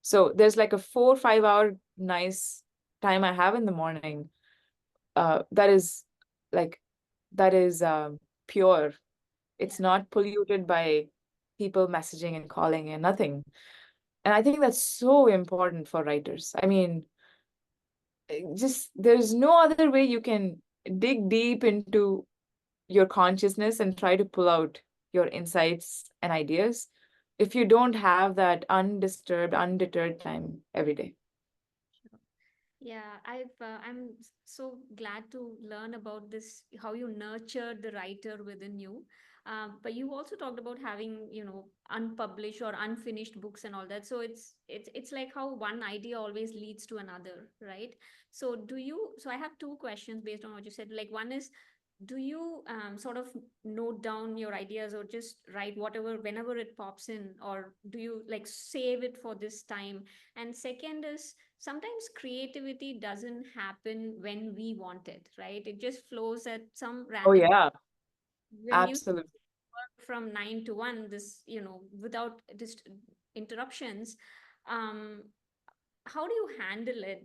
So there's like a 4 or 5 hour nice time I have in the morning. That is like that is pure. It's not polluted by people messaging and calling and nothing. And I think that's so important for writers. I mean, just there's no other way you can dig deep into your consciousness and try to pull out your insights and ideas if you don't have that undisturbed, undeterred time every day. Yeah, so glad to learn about this, how you nurture the writer within you. But you also talked about having, unpublished or unfinished books and all that. So it's like how one idea always leads to another, right? So I have two questions based on what you said. Like one is, do you sort of note down your ideas or just write whatever whenever it pops in, or do you like save it for this time? And second is, sometimes creativity doesn't happen when we want it, right? It just flows at some Oh, random. yeah, When you absolutely. work from 9 to 1, this, without just interruptions, um how do you handle it?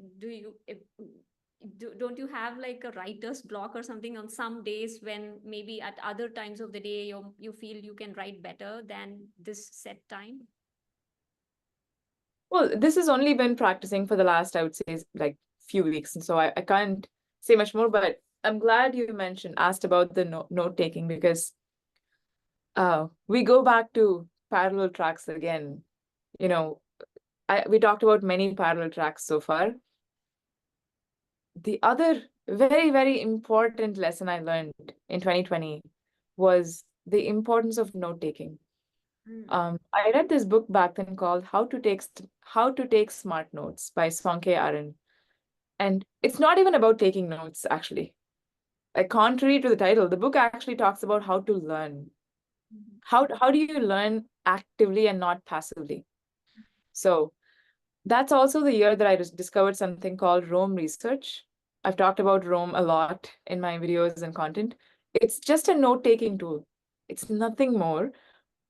Don't you have like a writer's block or something on some days when maybe at other times of the day you feel you can write better than this set time? Well, this has only been practicing for the last, I would say, like few weeks. And so I can't say much more, but I'm glad you asked about the note taking because we go back to parallel tracks again. You know, we talked about many parallel tracks so far. The other very, very important lesson I learned in 2020 was the importance of note taking. Mm. I read this book back then called How to Take Smart Notes by Sonke Aaron. And it's not even about taking notes, actually. Like, contrary to the title, the book actually talks about how to learn. Mhm. How do you learn actively and not passively? So that's also the year that I just discovered something called Rome research. I've talked about Rome a lot in my videos and content. It's just a note-taking tool. It's nothing more,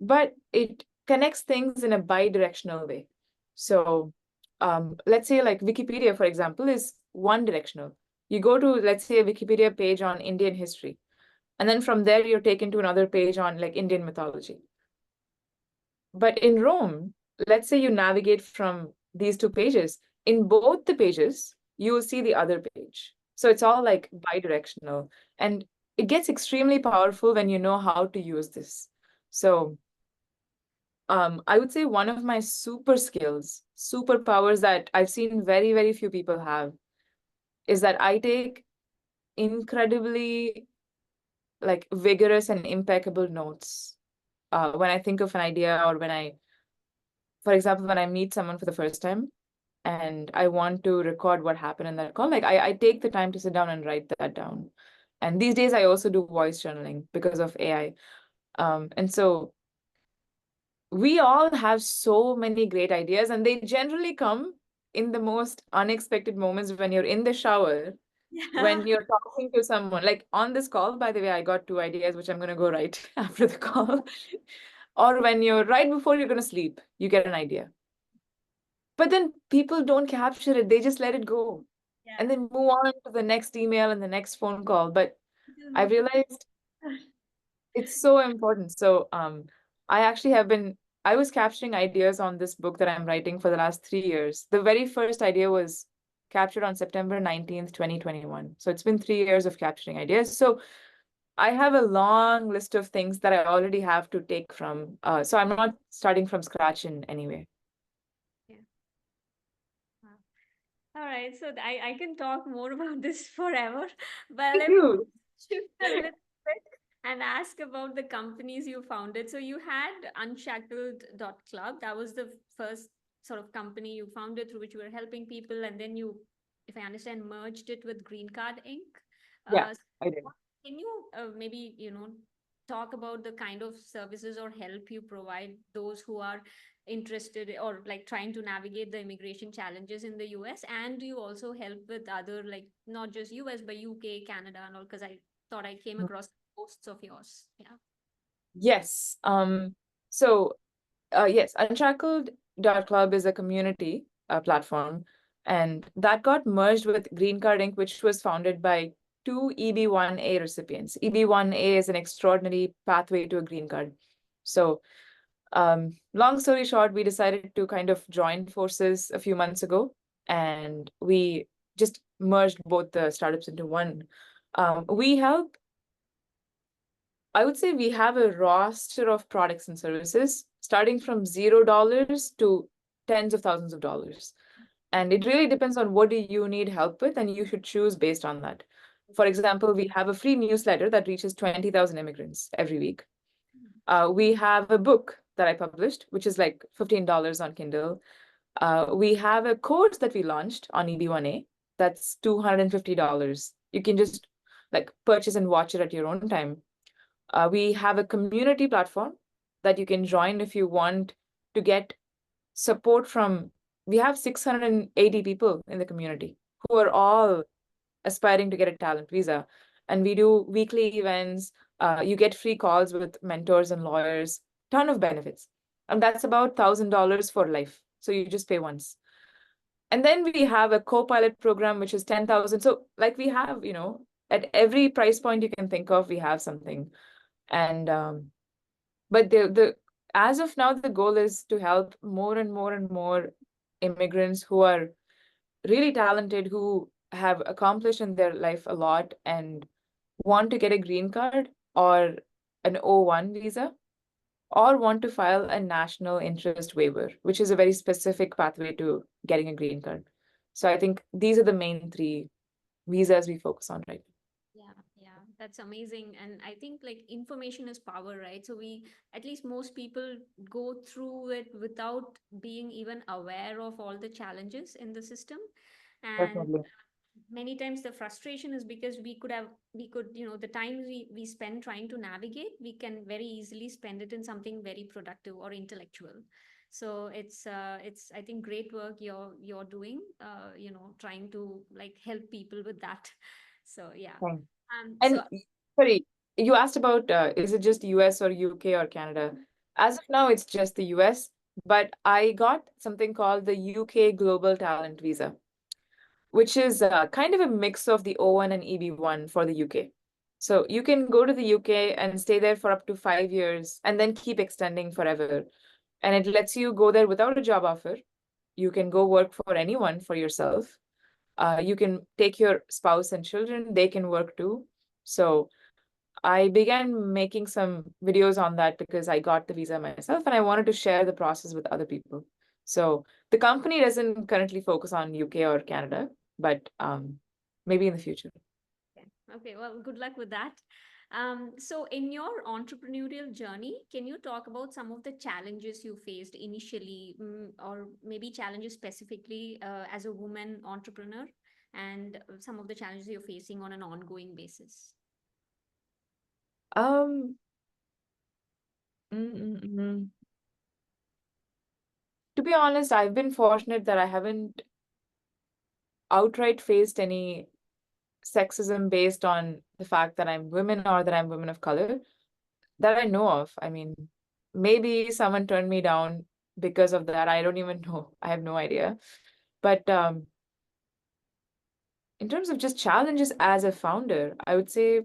but it connects things in a bi-directional way. So let's say like Wikipedia, for example, is one directional. You go to, let's say, a Wikipedia page on Indian history, and then from there you're taken to another page on like Indian mythology. But in Rome, let's say you navigate from these two pages. In both the pages, you will see the other page. So it's all like bi-directional. And it gets extremely powerful when you know how to use this. So I would say one of my superpowers that I've seen very, very few people have is that I take incredibly like vigorous and impeccable notes when I think of an idea or for example, when I meet someone for the first time and I want to record what happened in that call, like I take the time to sit down and write that down. And these days I also do voice journaling because of AI. And so we all have so many great ideas, and they generally come in the most unexpected moments when you're in the shower, Yeah. when you're talking to someone. Like on this call, by the way, I got two ideas, which I'm going to go write after the call. Or when you're right before you're going to sleep, you get an idea. But then people don't capture it, they just let it go. Yeah. And then move on to the next email and the next phone call. But Little I more. realized it's so important. So I actually I was capturing ideas on this book that I'm writing for the last 3 years. The very first idea was captured on September 19th, 2021. So it's been 3 years of capturing ideas. So I have a long list of things that I already have to take from. So I'm not starting from scratch in any way. Yeah. Wow. All right. So I can talk more about this forever, but Thank let me you. shift a little bit and ask about the companies you founded. So you had Unshackled.club. That was the first sort of company you founded through which you were helping people. And then you, if I understand, merged it with Greencard Inc. Yeah, Uh, I did. can you maybe, talk about the kind of services or help you provide those who are, interested or like trying to navigate the immigration challenges in the US? And do you also help with other, like not just US, but UK, Canada, and all? Because I thought I came across posts of yours. Yeah. Yes. Yes, Unshackled.club is a community platform, and that got merged with Greencard Inc, which was founded by two EB-1A recipients. EB-1A is an extraordinary pathway to a green card. So, long story short, we decided to kind of join forces a few months ago, and we just merged both the startups into one. We help I would say we have a roster of products and services starting from $0 to tens of thousands of dollars. And it really depends on what do you need help with, and you should choose based on that. For example, we have a free newsletter that reaches 20,000 immigrants every week. We have a book that I published, which is like $15 on Kindle. We have a course that we launched on EB1A that's $250. You can just like purchase and watch it at your own time. We have a community platform that you can join if you want to get support from. We have 680 people in the community who are all aspiring to get a talent visa. And we do weekly events. You get free calls with mentors and lawyers, ton of benefits. And that's about $1,000 for life. So you just pay once. And then we have a co-pilot program, which is 10,000. So like we have, at every price point you can think of, we have something. And but the as of now, the goal is to help more and more and more immigrants who are really talented, who have accomplished in their life a lot and want to get a green card or an O1 visa, or want to file a national interest waiver, which is a very specific pathway to getting a green card. So I think these are the main three visas we focus on right now. Yeah, yeah, that's amazing. And I think like information is power, right? So we, at least most people go through it without being even aware of all the challenges in the system. And Definitely. many times the frustration is because we could, the time we spend trying to navigate, we can very easily spend it in something very productive or intellectual. So it's I think great work you're doing, trying to like help people with that. So yeah. Thanks. So And sorry, you asked about is it just US or UK or Canada? As of now, it's just the US, but I got something called the UK Global Talent Visa, which is kind of a mix of the O1 and EB1 for the UK. So you can go to the UK and stay there for up to 5 years and then keep extending forever. And it lets you go there without a job offer. You can go work for anyone for yourself. You can take your spouse and children, they can work too. So I began making some videos on that because I got the visa myself and I wanted to share the process with other people. So the company doesn't currently focus on UK or Canada, but maybe in the future. okay. Okay, well, good luck with that. So in your entrepreneurial journey, can you talk about some of the challenges you faced initially, or maybe challenges specifically as a woman entrepreneur, and some of the challenges you're facing on an ongoing basis? Um, mm, mm, mm. To be honest, I've been fortunate that I haven't outright faced any sexism based on the fact that I'm women or that I'm women of color that I know of. I mean, maybe someone turned me down because of that. I don't even know. I have no idea. But in terms of just challenges as a founder, I would say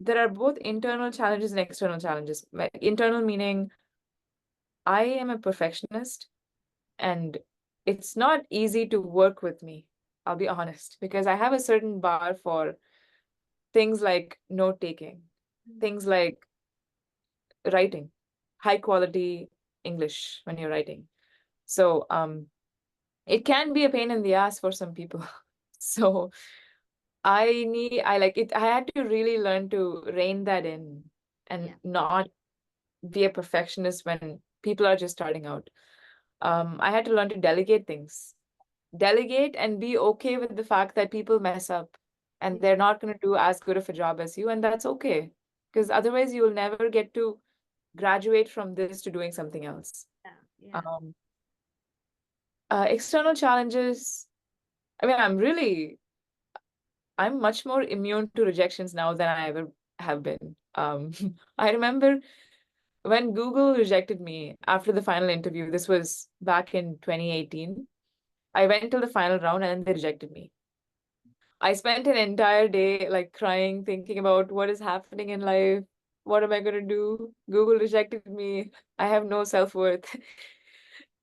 there are both internal challenges and external challenges. Internal meaning I am a perfectionist and it's not easy to work with me. I'll be honest, because I have a certain bar for things like note taking, things like writing, high quality English when you're writing. So it can be a pain in the ass for some people. So I like it. I had to really learn to rein that in and Yeah. not be a perfectionist when people are just starting out. I had to learn to delegate things, delegate and be okay with the fact that people mess up and they're not going to do as good of a job as you, and that's okay. Because otherwise, you will never get to graduate from this to doing something else. Yeah. Yeah. Um, External challenges. I mean, I'm much more immune to rejections now than I ever have been. I remember when Google rejected me after the final interview. This was back in 2018. I went till the final round and then they rejected me. I spent an entire day like crying, thinking about what is happening in life. What am I going to do? Google rejected me. I have no self-worth.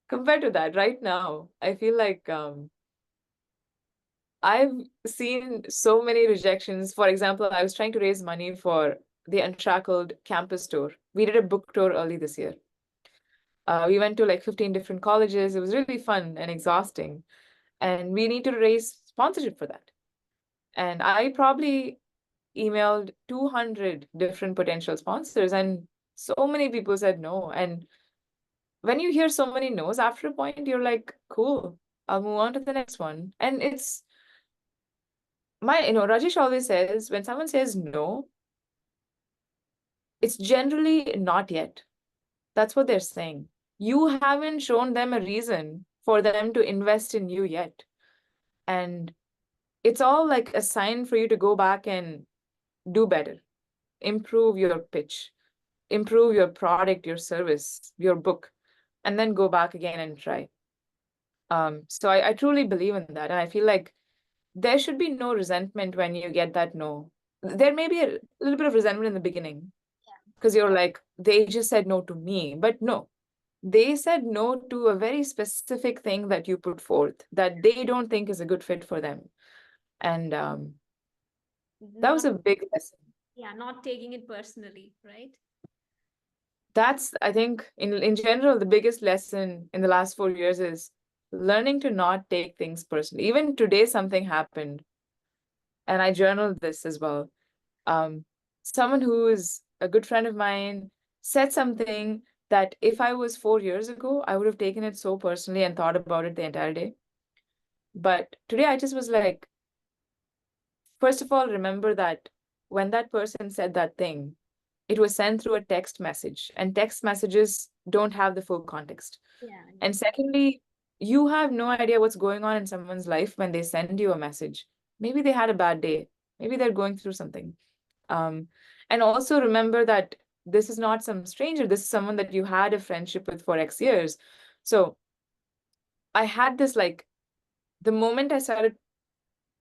Compared to that, right now, I feel like I've seen so many rejections. For example, I was trying to raise money for the Unshackled campus tour. We did a book tour early this year. We went to like 15 different colleges. It was really fun and exhausting. And we need to raise sponsorship for that. And I probably emailed 200 different potential sponsors, and so many people said no. And when you hear so many no's after a point, you're like, cool, I'll move on to the next one. And it's Rajesh always says when someone says no, it's generally not yet. That's what they're saying. You haven't shown them a reason for them to invest in you yet. And it's all like a sign for you to go back and do better, improve your pitch, improve your product, your service, your book, and then go back again and try. So I truly believe in that. And I feel like there should be no resentment when you get that no. There may be a little bit of resentment in the beginning because you're like, they just said no to me. But no, they said no to a very specific thing that you put forth that they don't think is a good fit for them. And that was Not, a big lesson. yeah, not taking it personally, right? That's, I think, in general, the biggest lesson in the last 4 years is learning to not take things personally. Even today, something happened, and I journaled this as well. Um, Someone who is a good friend of mine said something that if I was 4 years ago, I would have taken it so personally and thought about it the entire day. But today, I just was like, first of all, remember that when that person said that thing, it was sent through a text message, and text messages don't have the full context. Yeah. And secondly, you have no idea what's going on in someone's life when they send you a message. Maybe they had a bad day. Maybe they're going through something. Um, and also remember that this is not some stranger. This is someone that you had a friendship with for X years. So I had this like, the moment I started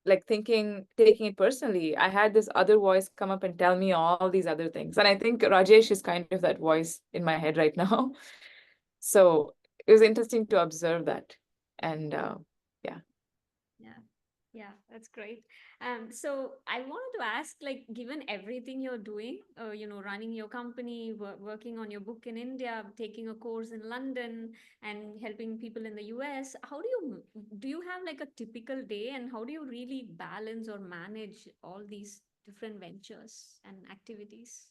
like thinking, taking it personally, I had this other voice come up and tell me all these other things. And I think Rajesh is kind of that voice in my head right now. So it was interesting to observe that. And yeah. Yeah. Yeah, that's great. So I wanted to ask, like, given everything you're doing, running your company, working on your book in India, taking a course in London, and helping people in the US, how do you have like a typical day, and how do you really balance or manage all these different ventures and activities?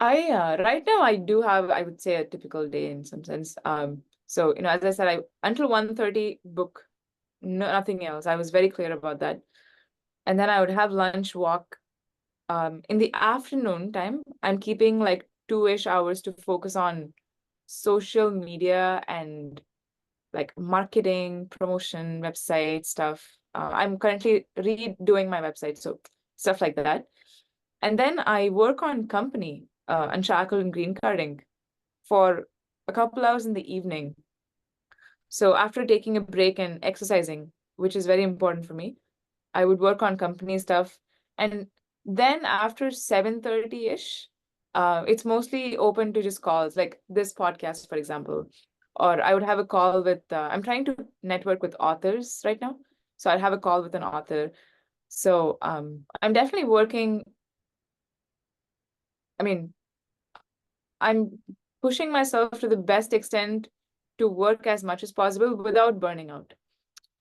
Right now I do have, I would say, a typical day in some sense. So as I said, I until 1:30 book, no, nothing else. I was very clear about that. And then I would have lunch, walk. In the afternoon time, I'm keeping like 2-ish hours to focus on social media and like marketing, promotion, website stuff. I'm currently redoing my website, so stuff like that. And then I work on company, Unshackled and Greencard Inc. for a couple hours in the evening. So after taking a break and exercising, which is very important for me, I would work on company stuff. And then after 7:30-ish, it's mostly open to just calls, like this podcast, for example. Or I would have a call with, I'm trying to network with authors right now. So I'd have a call with an author. So I'm definitely working. I mean, I'm pushing myself to the best extent to work as much as possible without burning out.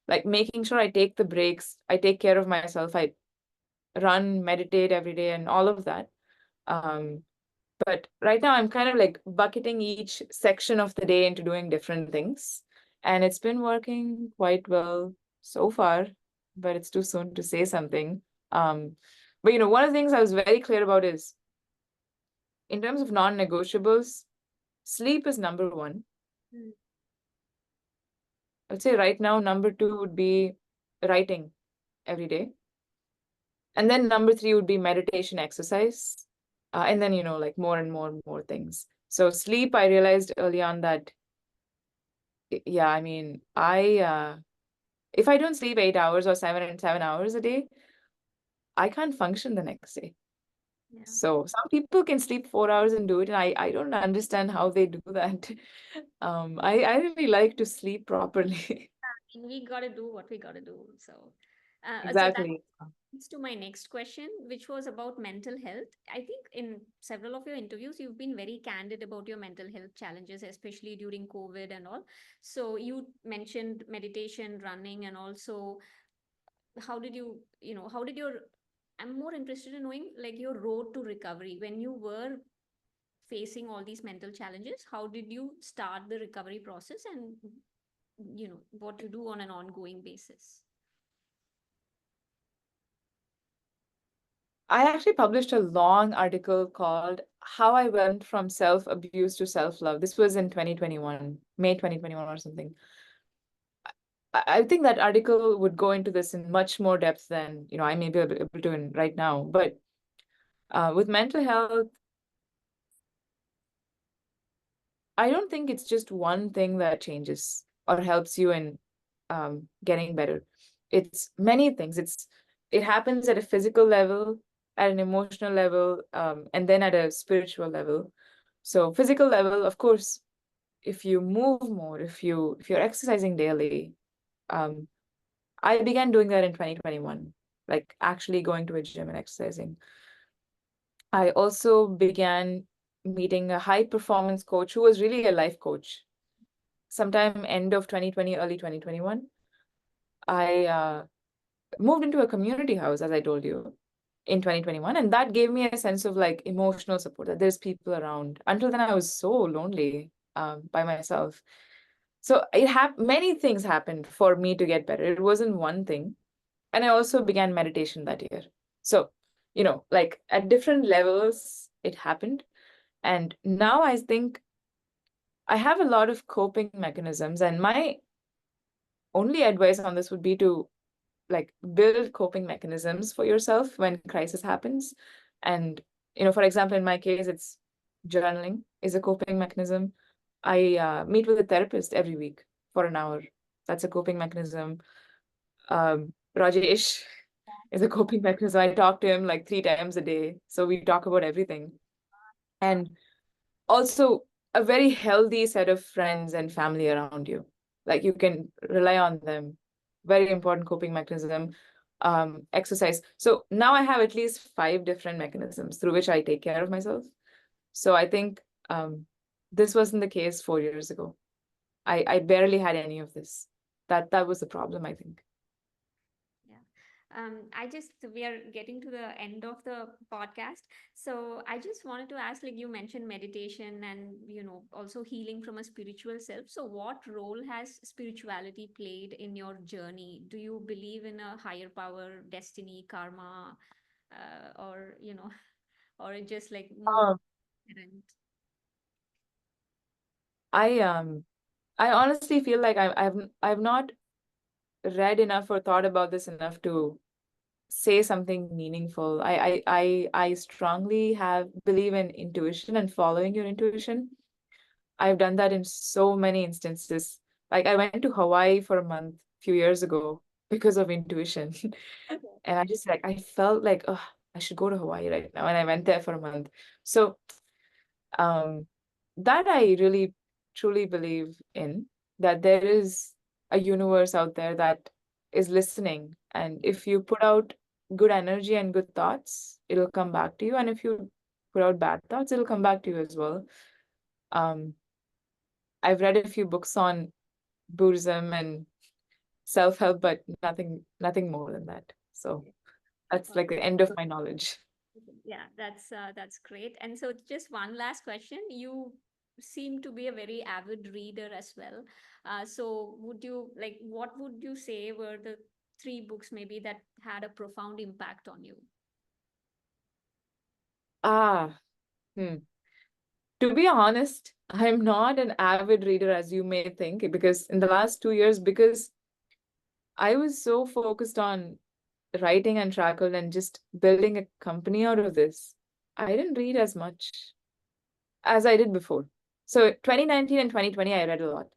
Like making sure I take the breaks, I take care of myself, I run, meditate every day, and all of that. Um, but right now, I'm kind of like bucketing each section of the day into doing different things. And it's been working quite well so far, but it's too soon to say something. But one of the things I was very clear about is in terms of non-negotiables, sleep is number one. Mm. I'd say right now, number two would be writing every day. And then number three would be meditation exercise. And then, like more and more and more things. So sleep, I realized early on that, yeah, I mean, if I don't sleep 8 hours or 7 hours a day, I can't function the next day. Yeah. So some people can sleep 4 hours and do it, and I don't understand how they do that. I really like to sleep properly. We got to do what we got to do. So that Exactly. leads to my next question, which was about mental health. I think in several of your interviews, you've been very candid about your mental health challenges, especially during COVID and all. So you mentioned meditation, running, and also how did how did your, I'm more interested in knowing like your road to recovery when you were facing all these mental challenges. How did you start the recovery process, and what you do on an ongoing basis? I actually published a long article called How I Went from Self-Abuse to Self-Love. This was in 2021, May 2021 or something. I think that article would go into this in much more depth than, I may be able to in right now. But with mental health, I don't think it's just one thing that changes or helps you in getting better. It's many things. It happens at a physical level, at an emotional level, and then at a spiritual level. So physical level, of course, if you move more, if you're exercising daily, um, I began doing that in 2021, like actually going to a gym and exercising. I also began meeting a high performance coach who was really a life coach. Sometime end of 2020, early 2021, I moved into a community house, as I told you, in 2021. And that gave me a sense of like emotional support, that there's people around. Until then, I was so lonely by myself. So many things happened for me to get better. It wasn't one thing. And I also began meditation that year. So, like at different levels, it happened. And now I think I have a lot of coping mechanisms. And my only advice on this would be to like build coping mechanisms for yourself when crisis happens. And, for example, in my case, it's journaling is a coping mechanism. I meet with a therapist every week for an hour. That's a coping mechanism. Rajesh is a coping mechanism. I talk to him like 3 times a day. So we talk about everything. And also a very healthy set of friends and family around you. Like you can rely on them. Very important coping mechanism. Exercise. So now I have at least 5 different mechanisms through which I take care of myself. So I think this wasn't the case 4 years ago. I barely had any of this. That was the problem, I think. Yeah. We are getting to the end of the podcast. So I just wanted to ask, like you mentioned meditation and, also healing from a spiritual self. So what role has spirituality played in your journey? Do you believe in a higher power, destiny, karma, or, or it just like more Um, inherent? I I honestly feel like I've not read enough or thought about this enough to say something meaningful. I strongly have believe in intuition and following your intuition. I've done that in so many instances. Like I went to Hawaii for a month a few years ago because of intuition. Okay. And I just like I felt like, oh, I should go to Hawaii right now. And I went there for a month. So um that I really truly believe in, that there is a universe out there that is listening. And if you put out good energy and good thoughts, it'll come back to you. And if you put out bad thoughts, it'll come back to you as well. Um, I've read a few books on Buddhism and self-help, but nothing more than that. So that's like the end of my knowledge. Yeah, that's great. And so just one last question. You seem to be a very avid reader as well. So would you like what would you say were the three books maybe that had a profound impact on you? Ah, hmm. To be honest, I'm not an avid reader as you may think, because in the last 2 years, because I was so focused on writing Unshackled and just building a company out of this, I didn't read as much as I did before. So 2019 and 2020, I read a lot.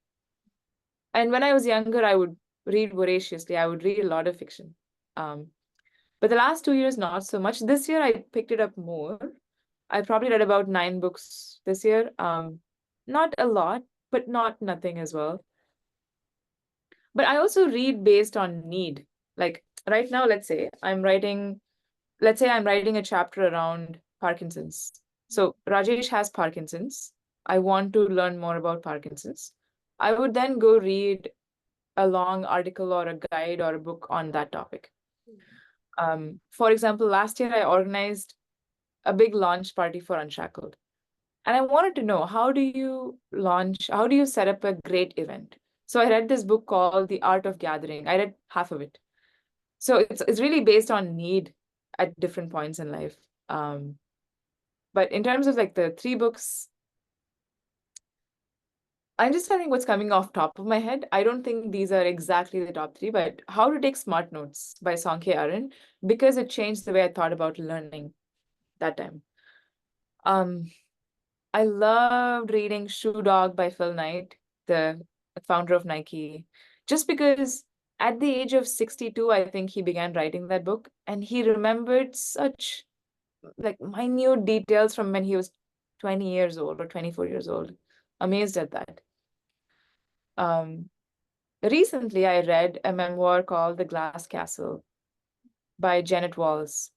And when I was younger, I would read voraciously. I would read a lot of fiction. Um, but the last 2 years, not so much. This year, I picked it up more. I probably read about 9 books this year. Not a lot, but not nothing as well. But I also read based on need. Like right now, let's say I'm writing a chapter around Parkinson's. So Rajesh has Parkinson's. I want to learn more about Parkinson's. I would then go read a long article or a guide or a book on that topic. For example, last year I organized a big launch party for Unshackled. And I wanted to know, how do you set up a great event? So I read this book called The Art of Gathering. I read half of it. So it's really based on need at different points in life. But in terms of like the 3 books, I'm just telling what's coming off top of my head. I don't think these are exactly the top 3, but How to Take Smart Notes by Sankhe Arun, because it changed the way I thought about learning that time. Um, I loved reading Shoe Dog by Phil Knight, the founder of Nike, just because at the age of 62, I think he began writing that book, and he remembered such like minute details from when he was 20 years old or 24 years old. Amazed at that. Um, Recently, I read a memoir called The Glass Castle by Janet Walls.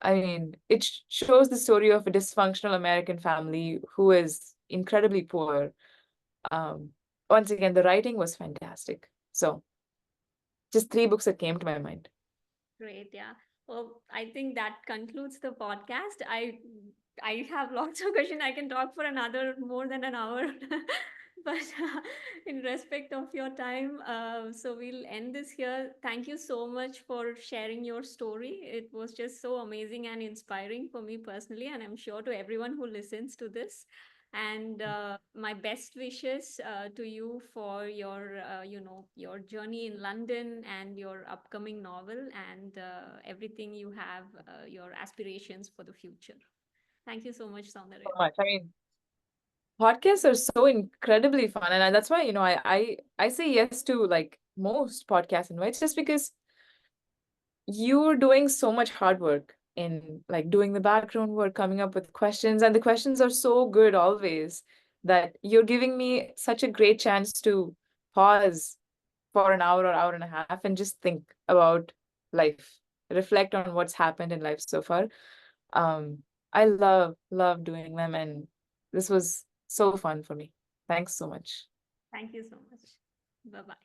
I mean, it shows the story of a dysfunctional American family who is incredibly poor. Um, Once again, the writing was fantastic. So, just 3 books that came to my mind. Great, yeah. Well, I think that concludes the podcast. I have lots of questions. I can talk for another more than an hour, but in respect of your time, so we'll end this here. Thank you so much for sharing your story. It was just so amazing and inspiring for me personally, and I'm sure to everyone who listens to this. And my best wishes to you for your your journey in London and your upcoming novel, and everything you have, your aspirations for the future. Thank you so much, So Soundarya. much. I mean, podcasts are so incredibly fun, and that's why I say yes to like most podcast invites, just because you're doing so much hard work in like doing the background work, coming up with questions, and the questions are so good always that you're giving me such a great chance to pause for an hour or hour and a half and just think about life, reflect on what's happened in life so far. Um, I love doing them, and this was so fun for me. Thanks so much. Thank you so much. Bye bye.